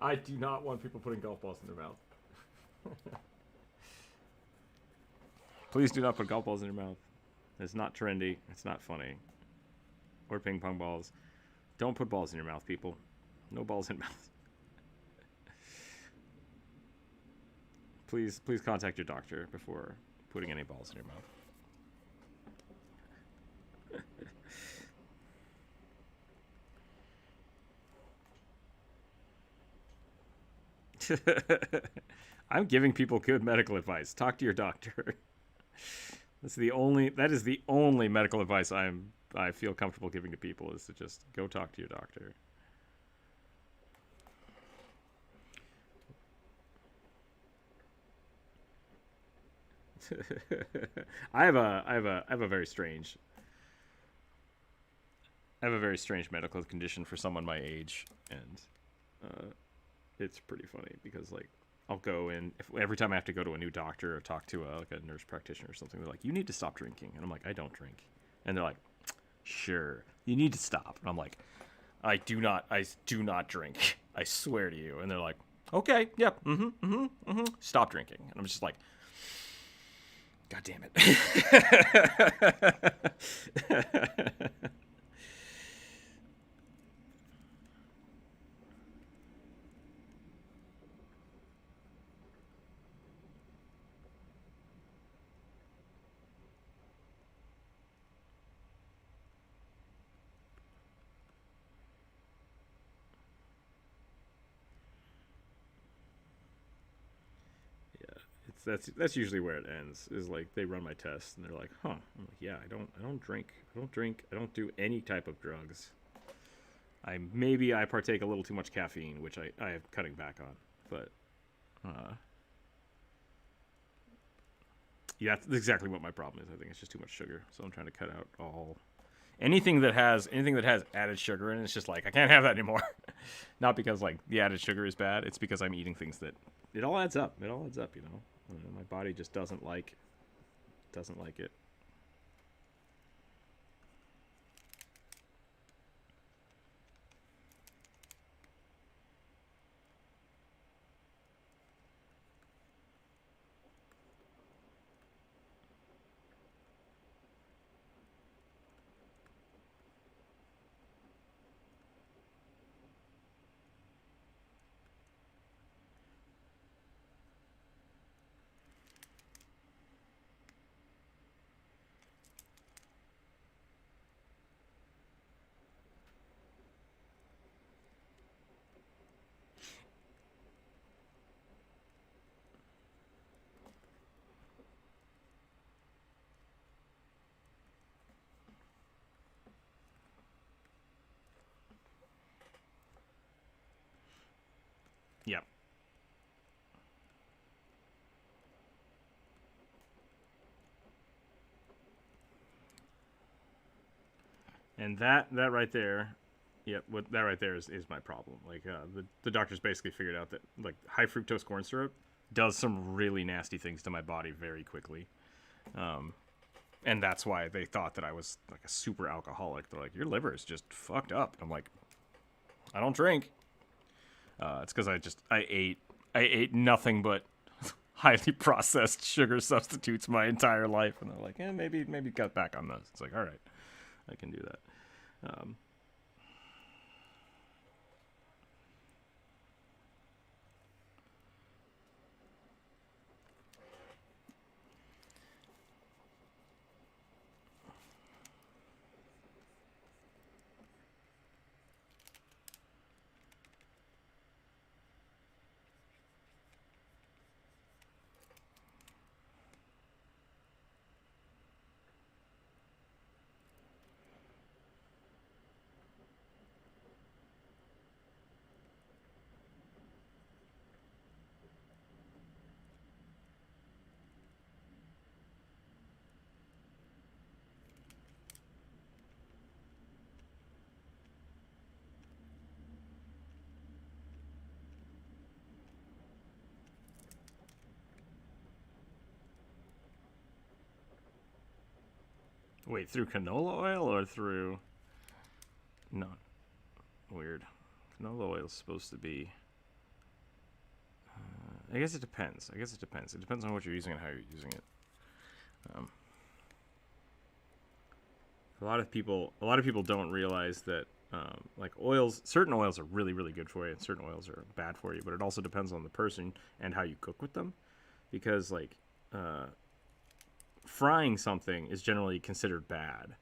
I do not want people putting golf balls in their mouth. Please do not put golf balls in your mouth. It's not trendy. It's not funny. Or ping pong balls. Don't put balls in your mouth, people. No balls in mouth. Please contact your doctor before putting any balls in your mouth. I'm giving people good medical advice. Talk to your doctor. That is the only medical advice I feel comfortable giving to people, is to just go talk to your doctor. I have a very strange medical condition for someone my age, and it's pretty funny because like I'll go in every time I have to go to a new doctor or talk to like a nurse practitioner or something. They're like, "You need to stop drinking," and I'm like, "I don't drink," and they're like, "Sure, you need to stop," and I'm like, I do not drink. I swear to you. And they're like, okay, yep, stop drinking. And I'm just like, God damn it. That's usually where it ends. Is like they run my tests and they're like, "Huh." I'm like, "Yeah, I don't drink. I don't do any type of drugs. I partake a little too much caffeine, which I am cutting back on. But yeah, that's exactly what my problem is. I think it's just too much sugar. So I'm trying to cut out anything that has added sugar in it. It's just like I can't have that anymore. Not because like the added sugar is bad. It's because I'm eating things that it all adds up. It all adds up, you know. My body just doesn't like it. Yep. And that right there, yep, what that right there is my problem. Like the doctors basically figured out that like high fructose corn syrup does some really nasty things to my body very quickly. And that's why they thought that I was like a super alcoholic. They're like, your liver is just fucked up. I'm like, I don't drink. It's because I ate nothing but highly processed sugar substitutes my entire life, and they're like, maybe cut back on those. It's like, all right, I can do that. Wait, through canola oil or through? No, weird. Canola oil is supposed to be. I guess it depends. It depends on what you're using and how you're using it. A lot of people don't realize that like certain oils are really really good for you, and certain oils are bad for you. But it also depends on the person and how you cook with them, because like frying something is generally considered bad,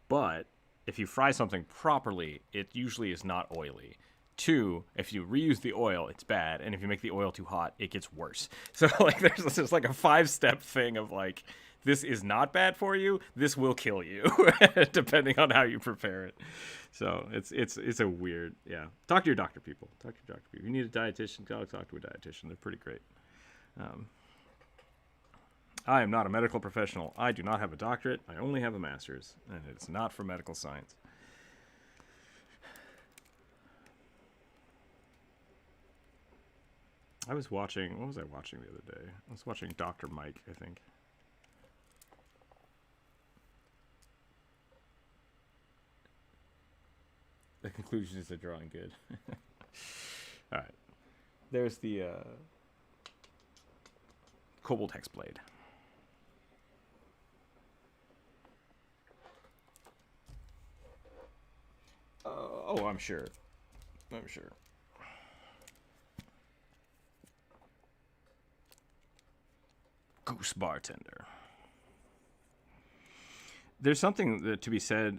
but if you fry something properly, it usually is not oily. Two, if you reuse the oil, it's bad, and if you make the oil too hot, it gets worse. So like there's just like a 5-step thing of like, this is not bad for you, this will kill you, depending on how you prepare it. So it's a weird, yeah. Talk to your doctor, people. Talk to your doctor, people. If you need a dietitian, go talk to a dietitian. They're pretty great. I am not a medical professional. I do not have a doctorate. I only have a master's, and it's not for medical science. I was watching, what was I watching the other day? I was watching Dr. Mike, I think. The conclusion is they're drawing good. All right. There's the Cobalt Hexblade. Oh, I'm sure. I'm sure. Goose Bartender. There's something to be said.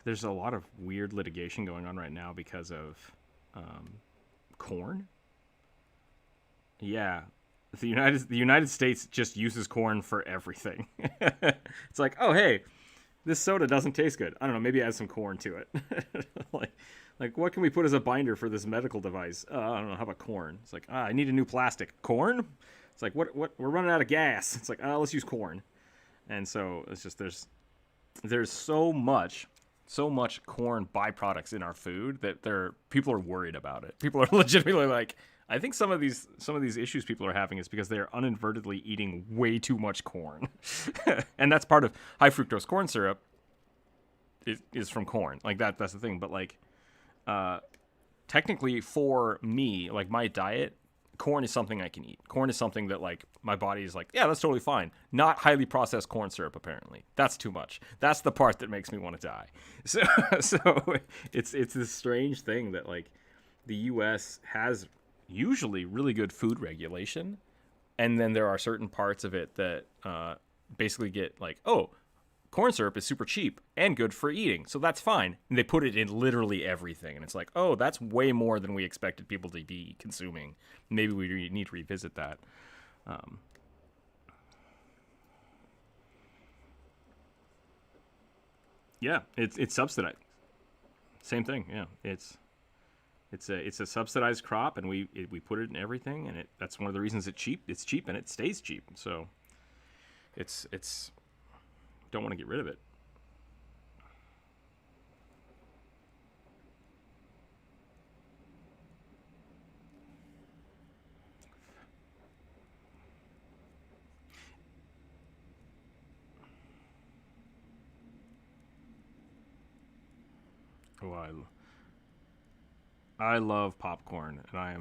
There's a lot of weird litigation going on right now because of corn. Yeah, the United States just uses corn for everything. It's like, oh hey, this soda doesn't taste good. I don't know, maybe add some corn to it. like what can we put as a binder for this medical device? I don't know. How about corn? It's like, I need a new plastic. Corn? It's like, what? We're running out of gas. It's like, let's use corn. And so it's just there's so much corn byproducts in our food that people are worried about it. People are legitimately like, I think some of these issues people are having is because they are inadvertently eating way too much corn, and that's part of high fructose corn syrup. Is from corn, like that. That's the thing. But like, technically for me, like my diet, corn is something I can eat. Corn is something that like my body is like, yeah, that's totally fine. Not highly processed corn syrup, apparently. That's too much. That's the part that makes me want to die. So it's this strange thing that like the U.S. has usually really good food regulation, and then there are certain parts of it that basically get like, oh, corn syrup is super cheap and good for eating, so that's fine. And they put it in literally everything, and it's like, oh, that's way more than we expected people to be consuming. Maybe we need to revisit that. Yeah, it's subsidized. Same thing. Yeah, it's a subsidized crop, and we put it in everything, and that's one of the reasons it's cheap. It's cheap, and it stays cheap. So it's don't want to get rid of it. Oh, I love popcorn, and I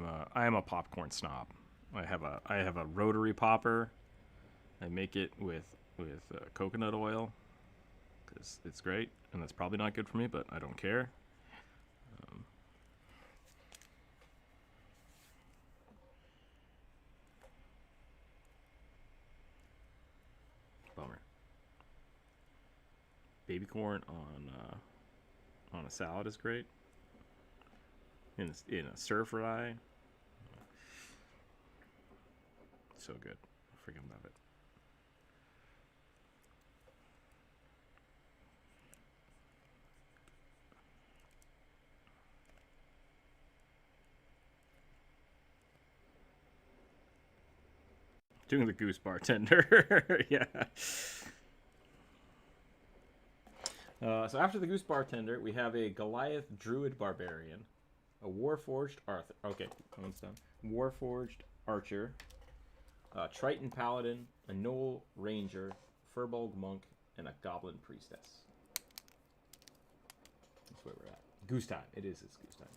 am a popcorn snob. I have a rotary popper. I make it with coconut oil because it's great, and that's probably not good for me, but I don't care. Um, Bummer. Baby corn on a salad is great. In a stir fry, so good. I freaking love it. Doing the goose bartender. Yeah. So after the goose bartender, we have a Goliath druid barbarian, a warforged Arthur. Okay, that one's done. Warforged archer, Triton paladin, a Knoll ranger, Furbolg monk, and a goblin priestess. That's where we're at. Goose time. It's goose time.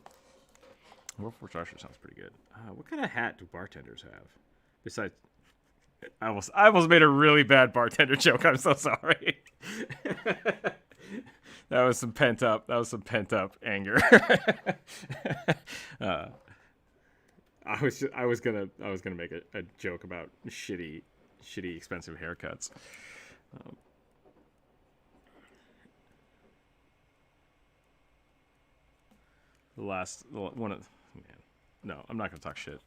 Warforged archer sounds pretty good. What kind of hat do bartenders have? Besides, I almost made a really bad bartender joke. I'm so sorry. That was some pent up anger. I was gonna make a joke about shitty expensive haircuts. The last one of man, no, I'm not gonna talk shit.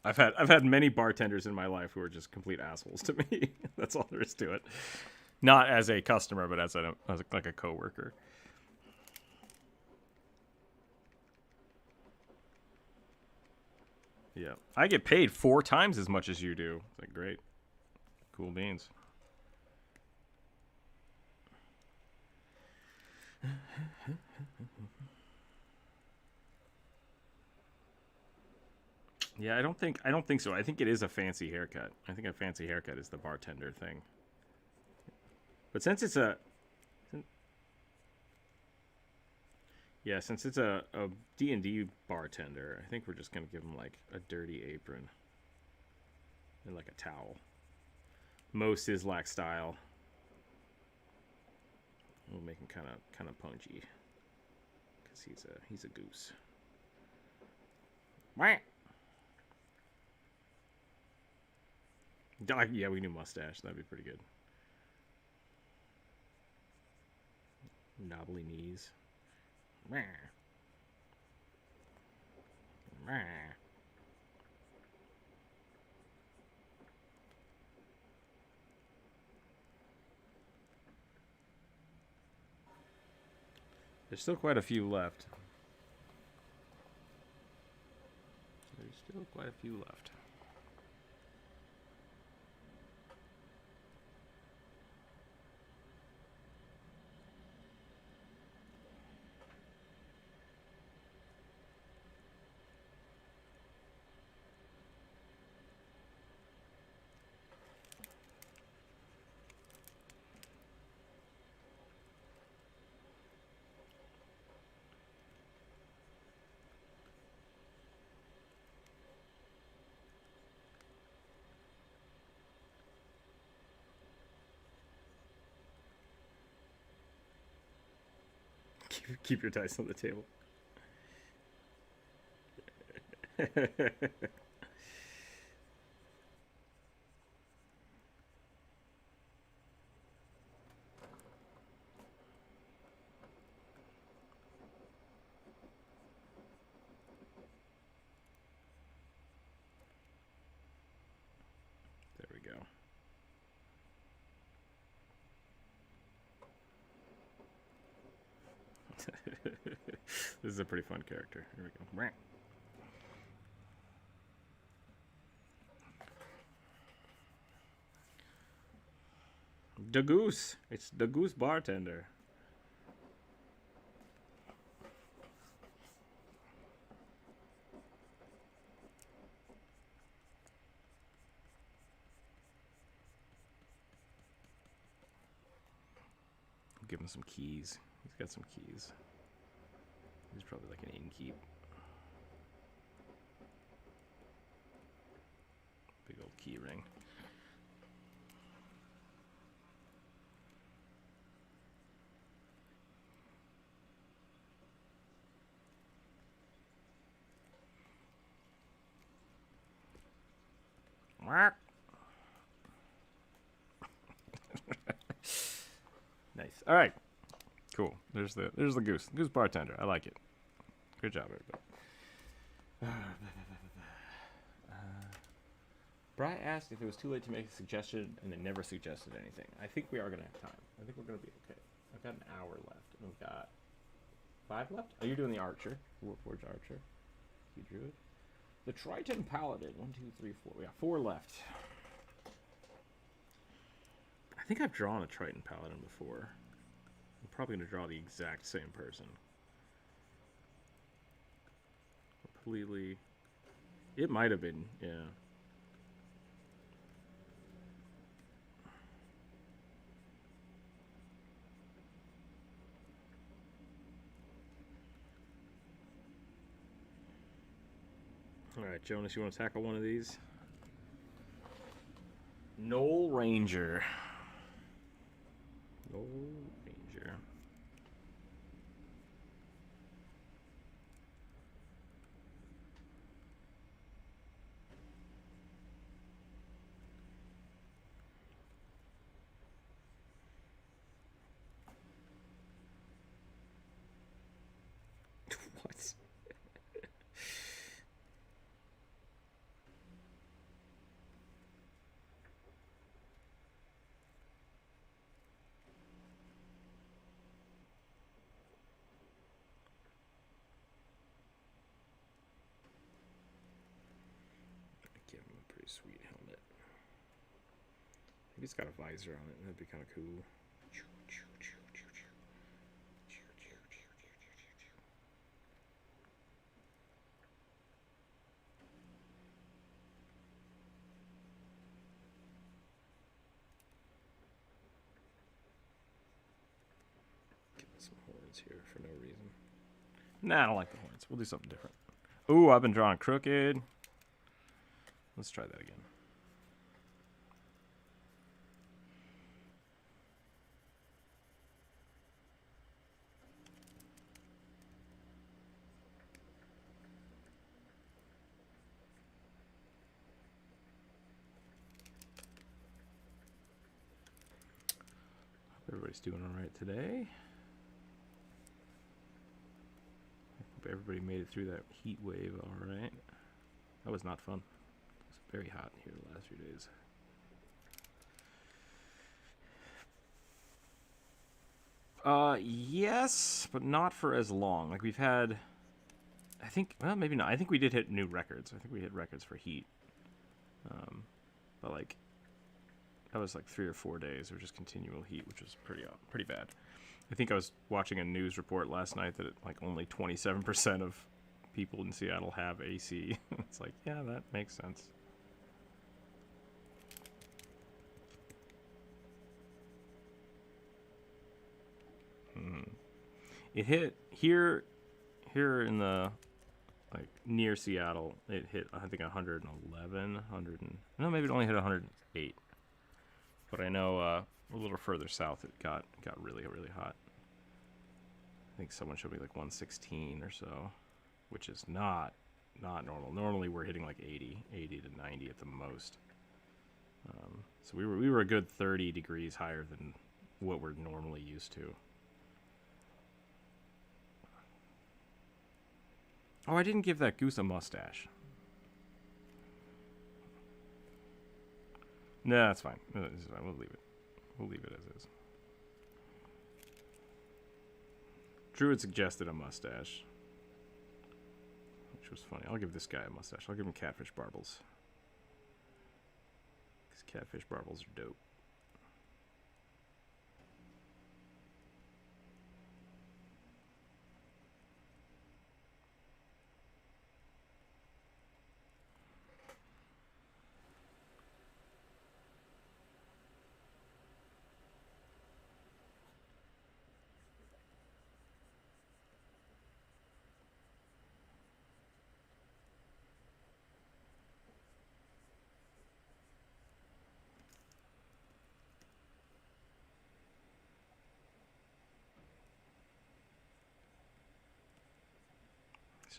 I've had many bartenders in my life who are just complete assholes to me. That's all there is to it. Not as a customer, but as like a coworker. Yeah, I get paid 4 times as much as you do. It's like great, cool beans. Yeah, I don't think so. I think it is a fancy haircut. I think a fancy haircut is the bartender thing. But since it's a since it's a D&D bartender, I think we're just gonna give him like a dirty apron and like a towel. Most is lack style. We'll make him kind of punchy because he's a goose. Yeah, we can do mustache. That'd be pretty good. Knobbly knees. There's still quite a few left. There's still quite a few left. Keep your dice on the table. There we go. This is a pretty fun character. Here we go. The goose. It's the goose bartender. I'll give him some keys. He's got some keys. He's probably like an innkeep. Big old key ring. Nice. All right. Cool. There's the goose. Goose bartender. I like it. Good job, everybody. Bri asked if it was too late to make a suggestion, and they never suggested anything. I think we are going to have time. I think we're going to be okay. I've got an hour left, and we've got 5 left. Oh, you're doing the archer. Warforged archer. Key druid. The Triton Paladin. 1, 2, 3, 4. We got 4 left. I think I've drawn a Triton Paladin before. I'm probably going to draw the exact same person. Completely. It might have been, yeah. Alright, Jonas, you want to tackle one of these? Knoll Ranger. Knoll Ranger. What? Give him a pretty sweet helmet. Maybe it's got a visor on it. That'd be kind of cool. horns here for no reason. Nah, I don't like the horns. We'll do something different. Ooh, I've been drawing crooked. Let's try that again. Everybody's doing all right today. Hope everybody made it through that heat wave all right. That was not fun. It was very hot here the last few days. Yes, but not for as long. Like we've had, I think, well, maybe not. I think we did hit new records. I think we hit records for heat. But like, that was like 3 or 4 days of just continual heat, which was pretty bad. I think I was watching a news report last night that like only 27% of people in Seattle have AC. It's like, yeah, that makes sense. It hit here in the like near Seattle. It hit I think 111, no, maybe it only hit 108. But I know a little further south it got really hot. I think someone showed me like 116 or so, which is not normal. Normally we're hitting like 80 to 90 at the most. So we were a good 30 degrees higher than what we're normally used to. Oh, I didn't give that goose a mustache. No, that's fine. No, that's fine. We'll leave it. We'll leave it as is. Drew had suggested a mustache, which was funny. I'll give this guy a mustache. I'll give him catfish barbels. Because catfish barbels are dope.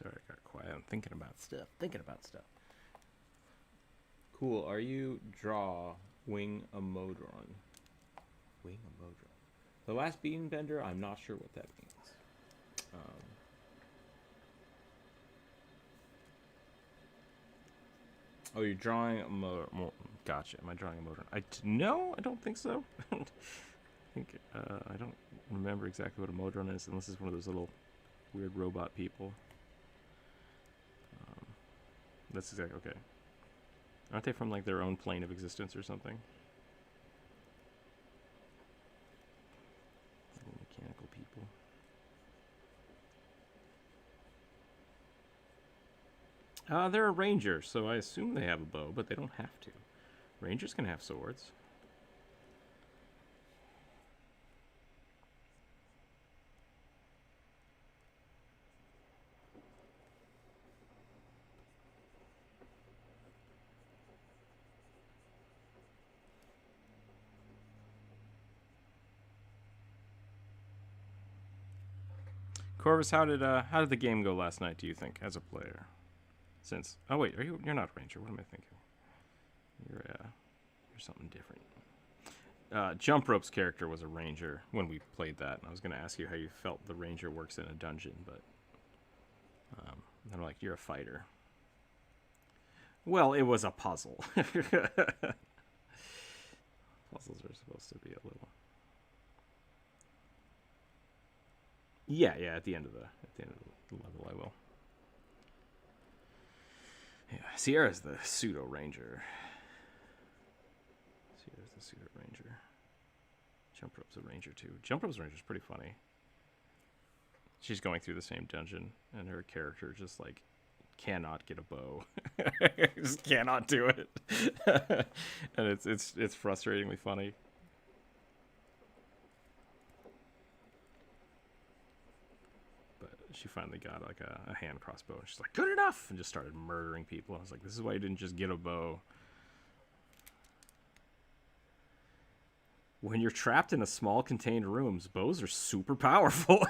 Sorry, I got quiet. I'm thinking about stuff. Cool. Are you draw wing a modron? Wing a modron. The last beam bender, I'm not sure what that means. Oh, you're drawing a gotcha. Am I drawing a modron? No, I don't think so. I don't remember exactly what a modron is, unless it's one of those little weird robot people. That's exactly okay. Aren't they from like their own plane of existence or something? Little mechanical people. They're a ranger, so I assume they have a bow, but they don't have to. Rangers can have swords. Corvus, how did the game go last night, do you think, as a player? Since wait, you're not a ranger. What am I thinking? You're something different. Jump Rope's character was a ranger when we played that, and I was going to ask you how you felt the ranger works in a dungeon, but they're like, you're a fighter. Well, it was a puzzle. Puzzles are supposed to be a little. Yeah, at the end of the level I will. Yeah, Sierra's the pseudo ranger. Jump Rope's a ranger too. Jump Rope's ranger is pretty funny. She's going through the same dungeon, and her character just like cannot get a bow. Just cannot do it. And it's frustratingly funny. she finally got like a hand crossbow. And she's like, good enough, and just started murdering people. I was like, this is why you didn't just get a bow. When you're trapped in a small contained rooms, bows are super powerful.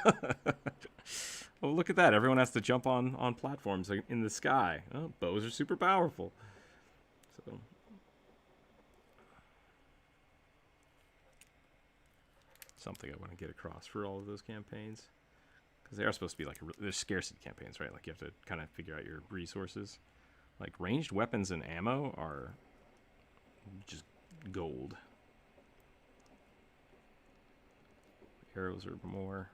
Oh, look at that. Everyone has to jump on platforms in the sky. Oh, bows are super powerful. So something I want to get across for all of those campaigns. Because they are supposed to be like, there's scarcity campaigns, right? Like you have to kind of figure out your resources. Like ranged weapons and ammo are just gold. Arrows are more.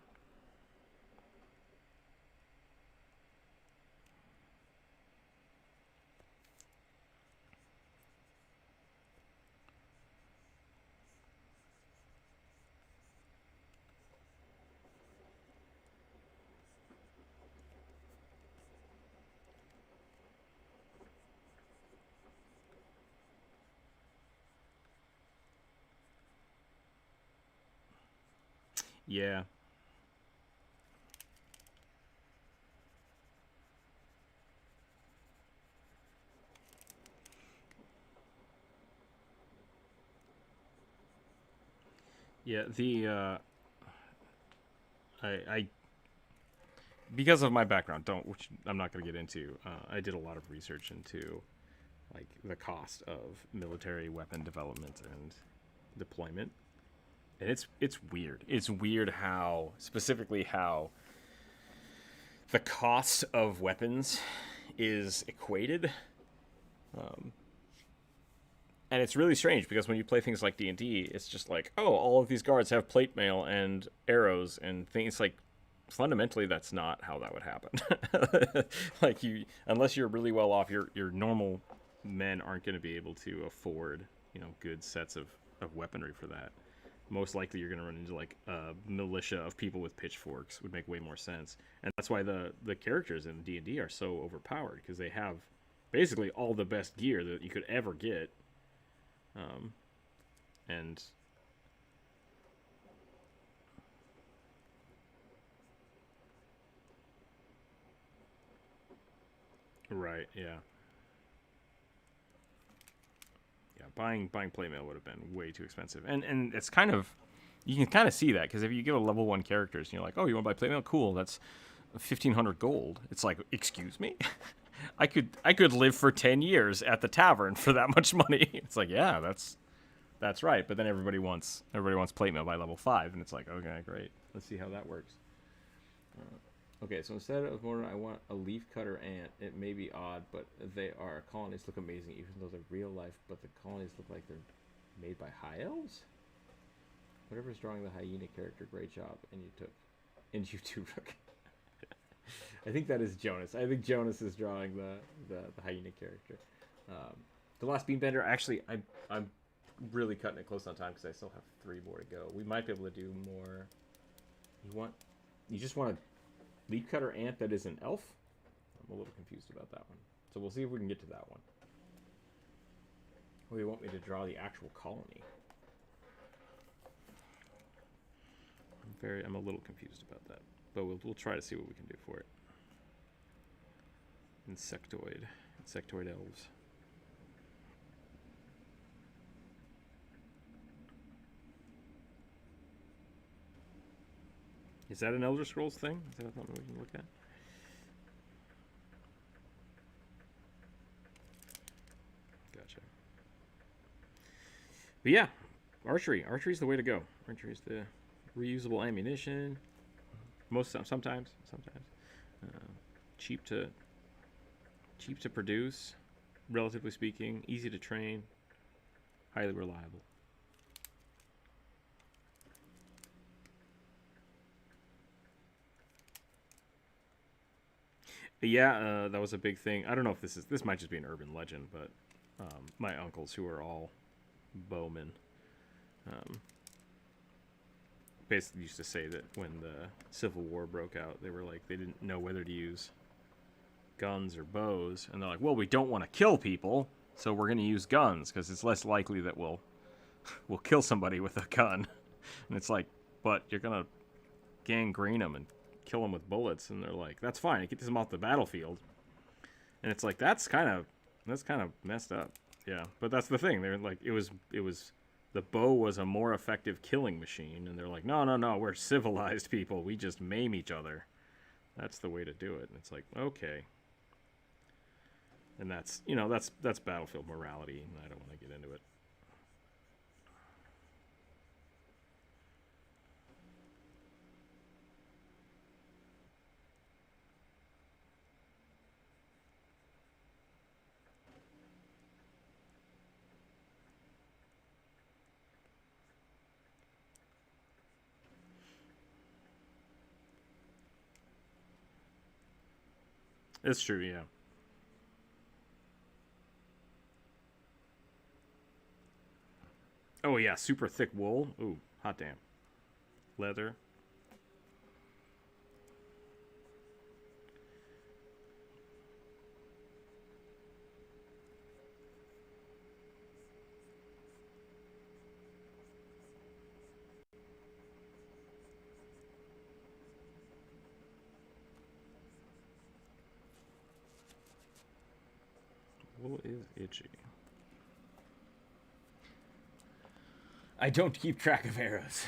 Yeah. Yeah, I because of my background, which I'm not going to get into, I did a lot of research into like the cost of military weapon development and deployment. And it's weird. It's weird how the cost of weapons is equated. And it's really strange because when you play things like D&D, it's just like, oh, all of these guards have plate mail and arrows and things. Like, fundamentally, that's not how that would happen. Like, unless you're really well off, your normal men aren't going to be able to afford, good sets of weaponry for that. Most likely, you're going to run into like a militia of people with pitchforks. Would make way more sense, and that's why the characters in D&D are so overpowered, because they have basically all the best gear that you could ever get. And right, yeah, buying plate mail would have been way too expensive, and it's kind of, you can kind of see that, because if you give a level 1 characters and you're like, oh, you want to buy plate mail, cool, that's 1,500 gold. It's like, excuse me. I could live for 10 years at the tavern for that much money. It's like, yeah, that's right. But then everybody wants plate mail by level 5, and it's like, okay, great. Let's see how that works. Okay, so instead of mortar, I want a leaf cutter ant. It may be odd, but they are. Colonies look amazing, even though they're real life. But the colonies look like they're made by high elves. Whatever's drawing the hyena character, great job. And you too, Rook. I think that is Jonas. I think Jonas is drawing the hyena character. The Last Beanbender, actually, I'm really cutting it close on time because I still have 3 more to go. We might be able to do more. You just want a leaf cutter ant that is an elf? I'm a little confused about that one. So we'll see if we can get to that one. Or you want me to draw the actual colony? I'm a little confused about that. But we'll try to see what we can do for it. Insectoid elves. Is that an Elder Scrolls thing? Is that something we can look at? Gotcha. But yeah, archery. Archery's the way to go. Archery's the reusable ammunition. Sometimes. Cheap to produce, relatively speaking. Easy to train. Highly reliable. Yeah, that was a big thing. I don't know if this might just be an urban legend, but my uncles, who are all bowmen, basically used to say that when the Civil War broke out, they were like, they didn't know whether to use guns or bows, and they're like, well, we don't want to kill people, so we're going to use guns because it's less likely that we'll kill somebody with a gun. And it's like, but you're going to gangrene them and kill them with bullets, and they're like, that's fine, it gets them off the battlefield. And it's like, that's kind of messed up. Yeah, but that's the thing. They're like, it was the bow was a more effective killing machine, and they're like, no, we're civilized people. We just maim each other. That's the way to do it. And it's like, okay. And that's, you know, that's battlefield morality, and I don't want to get into it. It's true, yeah. Oh, yeah, super thick wool. Ooh, hot damn. Leather. Wool is itchy. I don't keep track of arrows.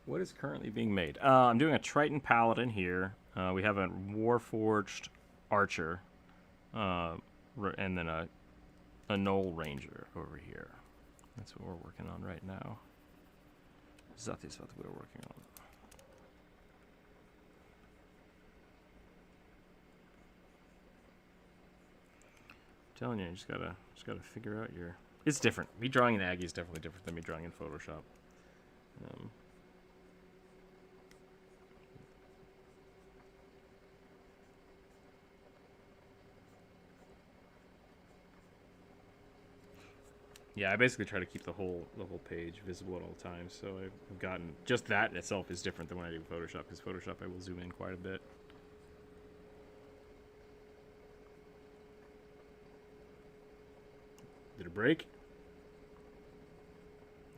What is currently being made? I'm doing a Triton Paladin here. We have a Warforged Archer. And then a Knoll Ranger over here. That's what we're working on right now. That is what we're working on. I'm telling you, you just gotta figure out your. It's different. Me drawing in Aggie is definitely different than me drawing in Photoshop. Yeah, I basically try to keep the whole page visible at all times. So I've gotten just that in itself is different than when I do Photoshop, because Photoshop I will zoom in quite a bit. Did it break?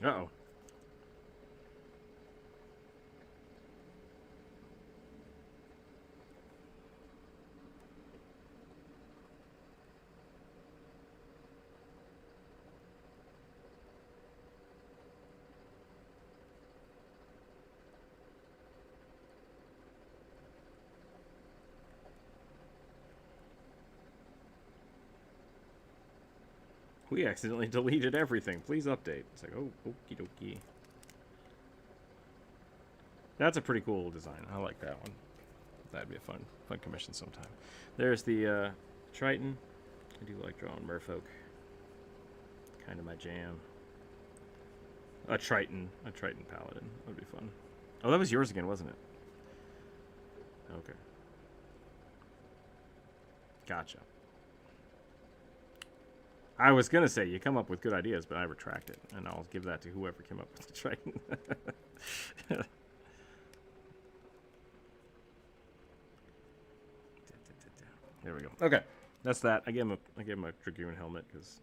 Uh-oh. We accidentally deleted everything. Please update. It's like, oh, okie dokie. That's a pretty cool design. I like that one. That'd be a fun commission sometime. There's the Triton. I do like drawing merfolk. Kind of my jam. A Triton Paladin. That'd be fun. Oh, that was yours again, wasn't it? Okay. Gotcha. I was gonna say you come up with good ideas, but I retract it, and I'll give that to whoever came up with the Triton. There we go. Okay, that's that. I gave him a Dragoon helmet because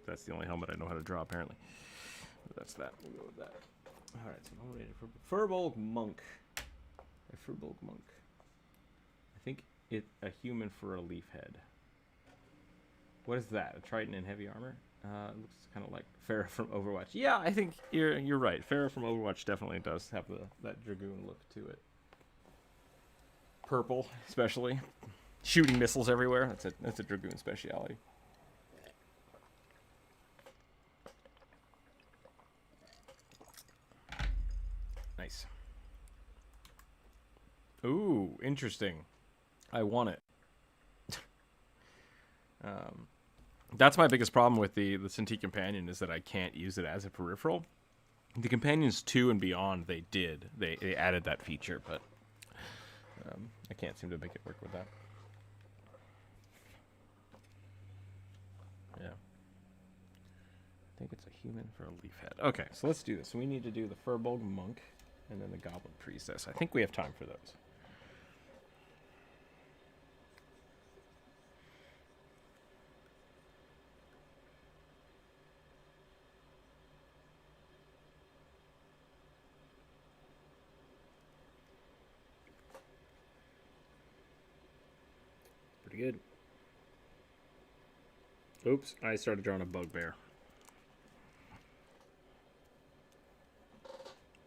that's the only helmet I know how to draw apparently. But that's that. We'll go with that. All right, so I'm ready for Furbolg Monk. A Furbolg Monk. I think it a human for a leaf head. What is that? A Triton in heavy armor? It looks kind of like Farah from Overwatch. Yeah, I think you're right. Farah from Overwatch definitely does have that Dragoon look to it. Purple, especially. Shooting missiles everywhere. That's a Dragoon speciality. Nice. Ooh, interesting. I want it. That's my biggest problem with the Cintiq Companion is that I can't use it as a peripheral. The Companions 2 and beyond, they did. They added that feature, but I can't seem to make it work with that. Yeah. I think it's a human for a leaf head. Okay, so let's do this. So we need to do the Furbolg Monk and then the Goblin Priestess. I think we have time for those. Pretty good. Oops, I started drawing a bugbear.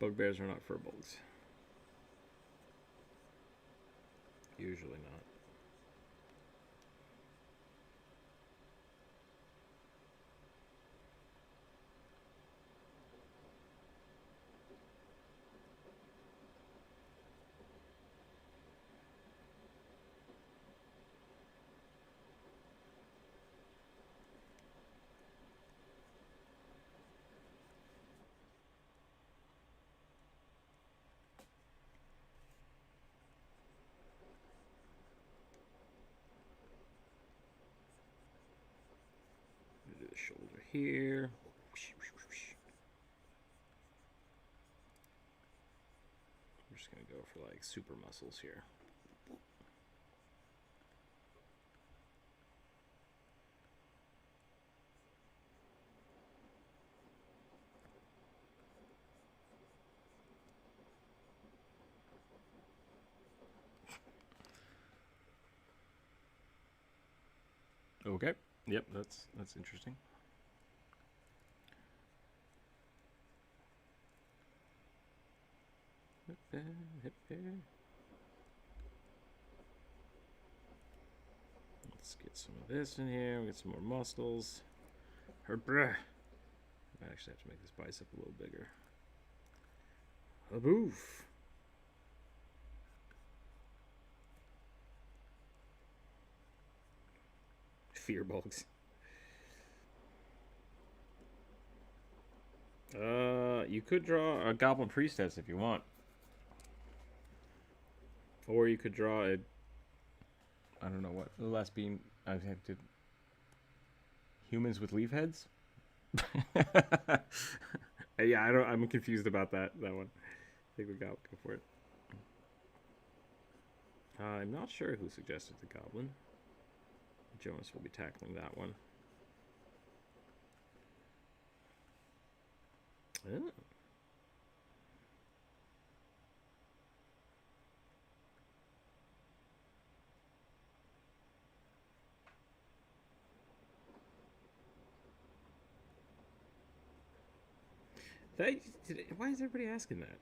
Bugbears are not furbolgs. Usually not. Do the shoulder here. We're just gonna go for like super muscles here. Okay. Yep, that's interesting. Let's get some of this in here. We get some more muscles. I might actually have to make this bicep a little bigger. A boof. Fear bulks. You could draw a goblin priestess if you want. Or you could draw a... I don't know what. The last beam... I have to... Humans with leaf heads? Yeah, I'm confused about that one. I think we go for it. I'm not sure who suggested the goblin. Jonas will be tackling that one. Oh. Why is everybody asking that?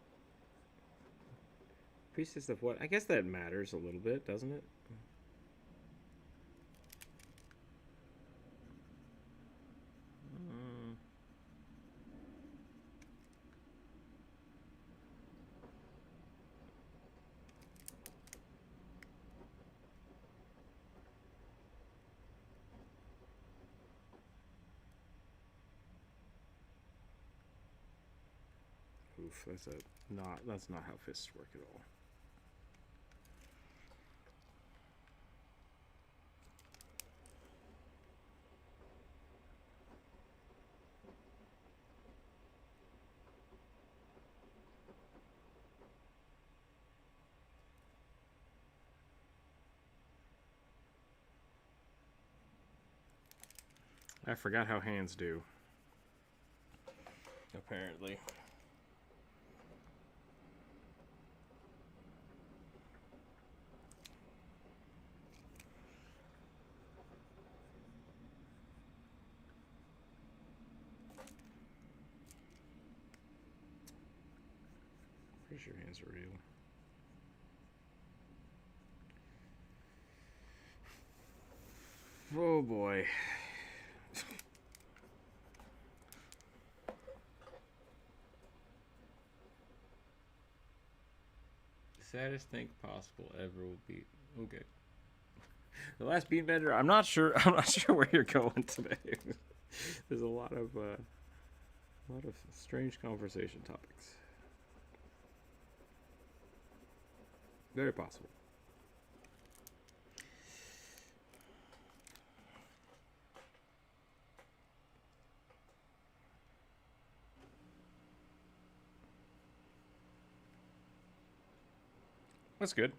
Priestess of what? I guess that matters a little bit, doesn't it? Oof, that's not how fists work at all. I forgot how hands do. Apparently. Pretty sure hands are real. Oh boy. Saddest thing possible ever will be okay. The last beanbender. I'm not sure. I'm not sure where you're going today. There's a lot of strange conversation topics. Very possible. That's good.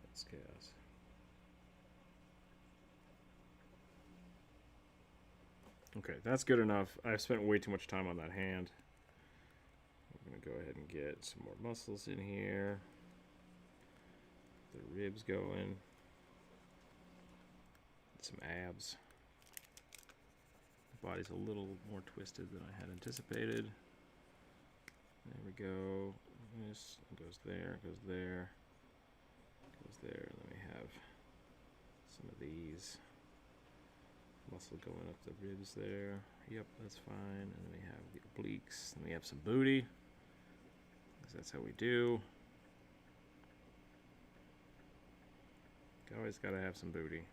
That's chaos. Okay, that's good enough. I've spent way too much time on that hand. I'm going to go ahead and get some more muscles in here. The ribs going. Some abs. The body's a little more twisted than I had anticipated. There we go. This goes there, goes there, goes there. And then we have some of these. Muscle going up the ribs there. Yep, that's fine. And then we have the obliques. And we have some booty. Because that's how we do. Always got to have some booty.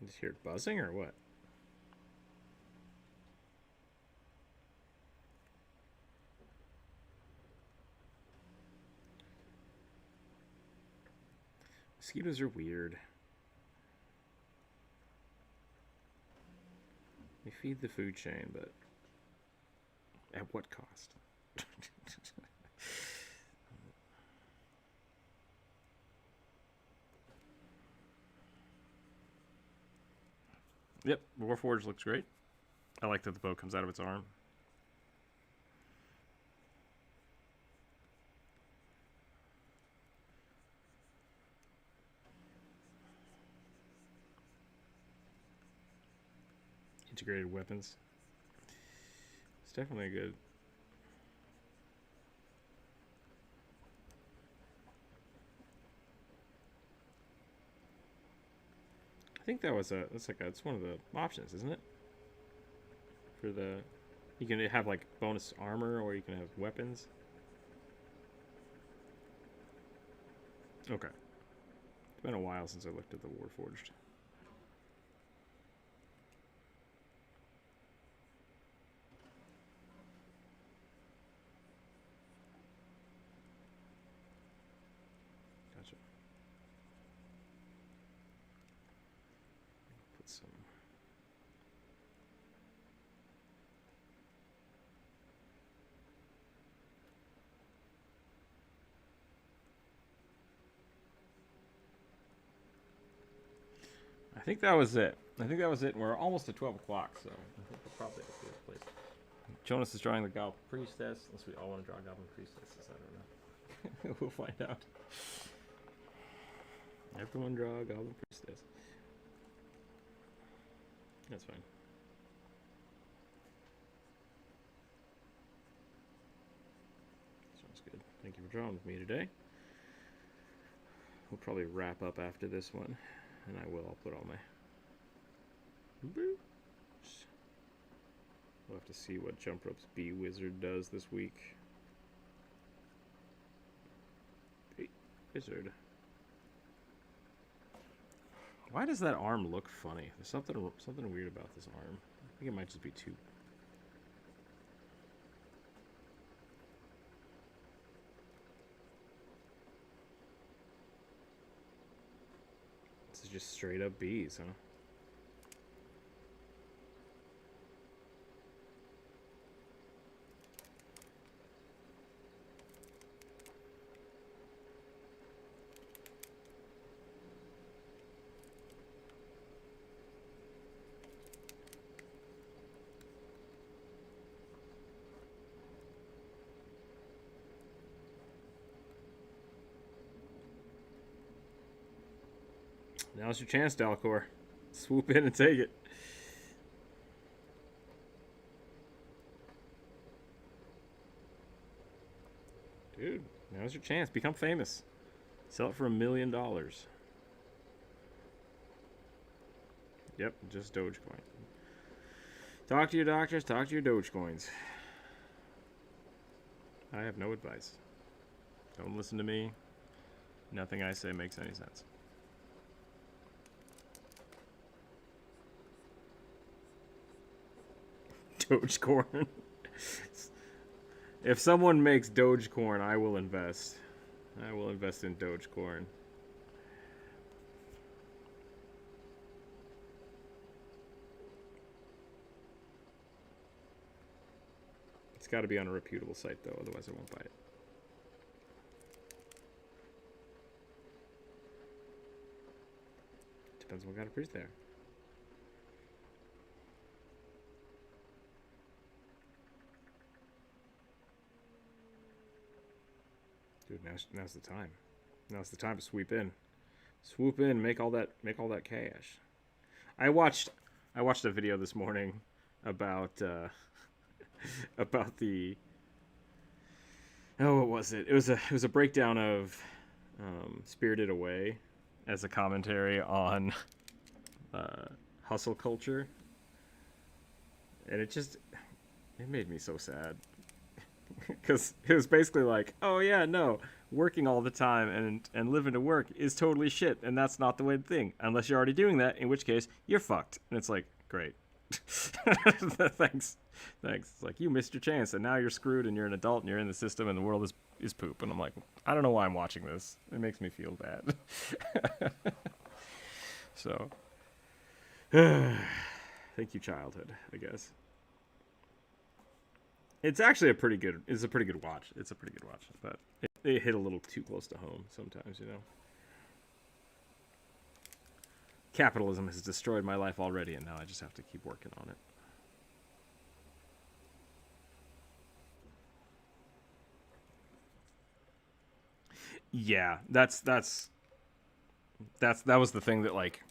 Just hear it buzzing or what? Mosquitoes are weird. They feed the food chain, but at what cost? Yep, Warforged looks great. I like that the bow comes out of its arm. Integrated weapons. It's definitely good. I think that was it's one of the options, isn't it? For the, you can have like bonus armor or you can have weapons. Okay. It's been a while since I looked at the Warforged. Gotcha. Put some. I think that was it. I think that was it. We're almost at 12 o'clock, so I think we're probably at a good place. Jonas is drawing the Goblin Priestess, unless we all want to draw Goblin Priestesses. I don't know. We'll find out. Everyone draw a Goblin Priestess. That's fine. Sounds good. Thank you for drawing with me today. We'll probably wrap up after this one. And I'll put all my boots. We'll have to see what Jump Rope's Bee Wizard does this week. Bee Wizard. Why does that arm look funny? There's something weird about this arm. I think it might just be too. This is just straight up bees, huh? Now's your chance, Dalcor. Swoop in and take it. Dude, now's your chance. Become famous. Sell it for $1 million. Yep, just Dogecoin. Talk to your doctors, talk to your Dogecoins. I have no advice. Don't listen to me. Nothing I say makes any sense. Dogecoin. If someone makes Dogecoin, I will invest. I will invest in Dogecoin. It's got to be on a reputable site, though. Otherwise, I won't buy it. Depends on what kind of priest there. Dude, now's the time. Now's the time to sweep in. Swoop in, make all that cash. I watched a video this morning about about the what was it? It was a breakdown of Spirited Away as a commentary on hustle culture, and it made me so sad. Because it was basically like, oh yeah, no, working all the time and living to work is totally shit, and that's not the way to think, unless you're already doing that, in which case you're fucked. And it's like, great. Thanks. It's like, you missed your chance, and now you're screwed, and you're an adult, and you're in the system, and the world is poop. And I'm like, I don't know why I'm watching this. It makes me feel bad. So, thank you, childhood, I guess. It's actually a pretty good watch. It's a pretty good watch, but it hit a little too close to home sometimes, you know. Capitalism has destroyed my life already, and now I just have to keep working on it. Yeah, that was the thing that, like,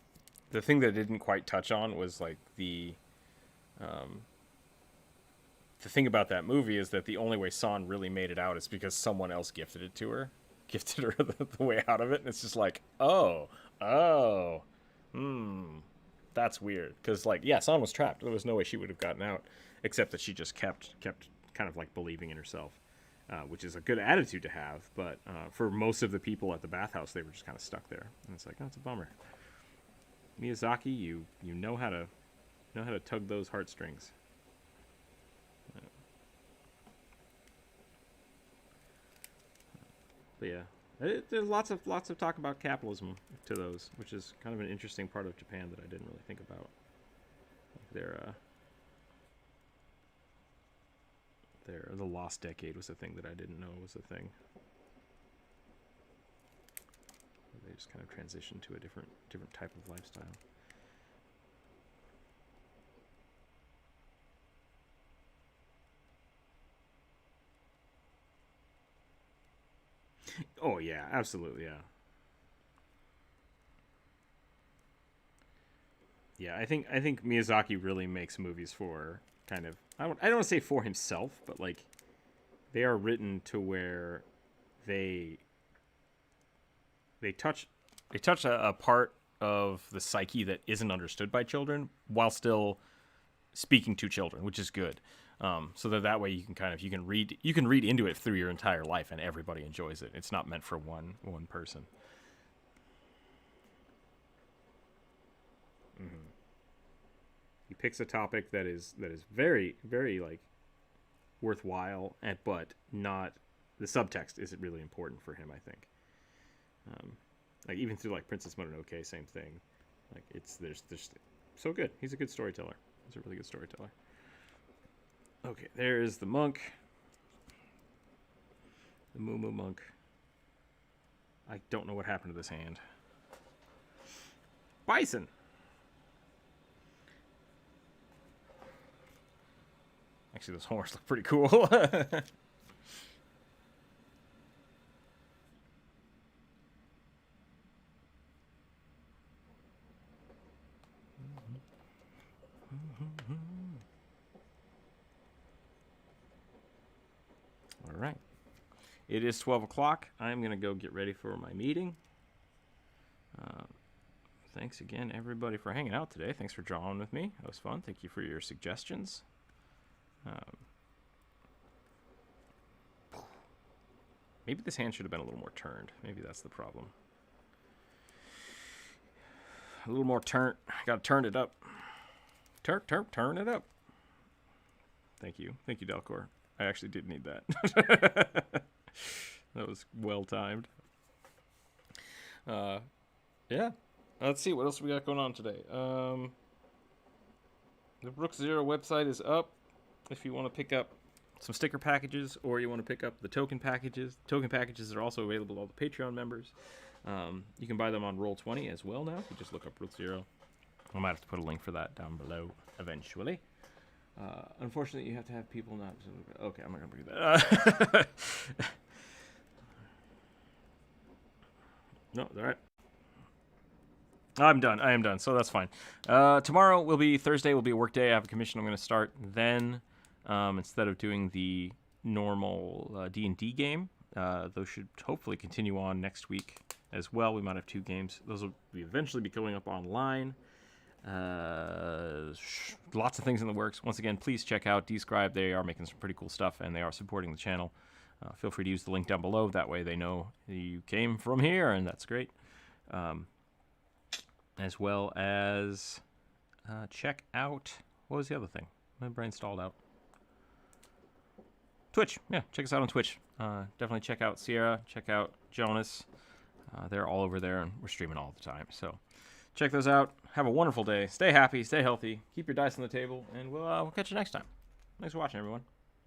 the thing that I didn't quite touch on was like the thing about that movie is that the only way San really made it out is because someone else gifted her the way out of it, and it's just like, that's weird, because, like, yeah, San was trapped. There was no way she would have gotten out, except that she just kept kind of like believing in herself, which is a good attitude to have. But for most of the people at the bathhouse, they were just kind of stuck there, and it's like, oh, it's a bummer. Miyazaki, you know how to tug those heartstrings. But yeah, there's lots of talk about capitalism to those, which is kind of an interesting part of Japan that I didn't really think about. Like the lost decade was a thing that I didn't know was a thing. They just kind of transitioned to a different type of lifestyle. Oh yeah, absolutely, yeah. Yeah, I think Miyazaki really makes movies for kind of, I don't want to say for himself, but like they are written to where they touch a part of the psyche that isn't understood by children while still speaking to children, which is good. So that way you can read into it through your entire life, and everybody enjoys it. It's not meant for one person. Mm-hmm. He picks a topic that is very, very, like, worthwhile, but not, the subtext isn't really important for him, I think. Like, even through, like, Princess Mononoke, same thing. Like, there's so good. He's a good storyteller. He's a really good storyteller. Okay, there is the monk. The Moo Moo monk. I don't know what happened to this hand. Bison! Actually, those horns look pretty cool. All right. It is 12 o'clock. I'm going to go get ready for my meeting. Thanks again, everybody, for hanging out today. Thanks for drawing with me. That was fun. Thank you for your suggestions. Maybe this hand should have been a little more turned. Maybe that's the problem. A little more turn. Got to turn it up. Turn it up. Thank you, Delcor. I actually did need that. That was well timed. Yeah. Let's see what else we got going on today. The Rookzer0 website is up. If you want to pick up some sticker packages or you want to pick up the token packages. The token packages are also available to all the Patreon members. You can buy them on Roll20 as well now. You just look up Rookzer0. I might have to put a link for that down below eventually. Unfortunately, you have to have people not... Okay, I'm not going to bring that. No, all right. I'm done. I am done, so that's fine. Tomorrow will be Thursday. Will be a work day. I have a commission I'm going to start then. Instead of doing the normal D&D game, those should hopefully continue on next week as well. We might have 2 games. Those will eventually be going up online. Lots of things in the works. Once again, please check out Describe. They are making some pretty cool stuff, and they are supporting the channel. Feel free to use the link down below. That way they know you came from here, and that's great. As well as check out... What was the other thing? My brain stalled out. Twitch. Yeah, check us out on Twitch. Definitely check out Sierra. Check out Jonas. They're all over there, and we're streaming all the time. So check those out. Have a wonderful day. Stay happy. Stay healthy. Keep your dice on the table, and we'll catch you next time. Thanks for watching, everyone.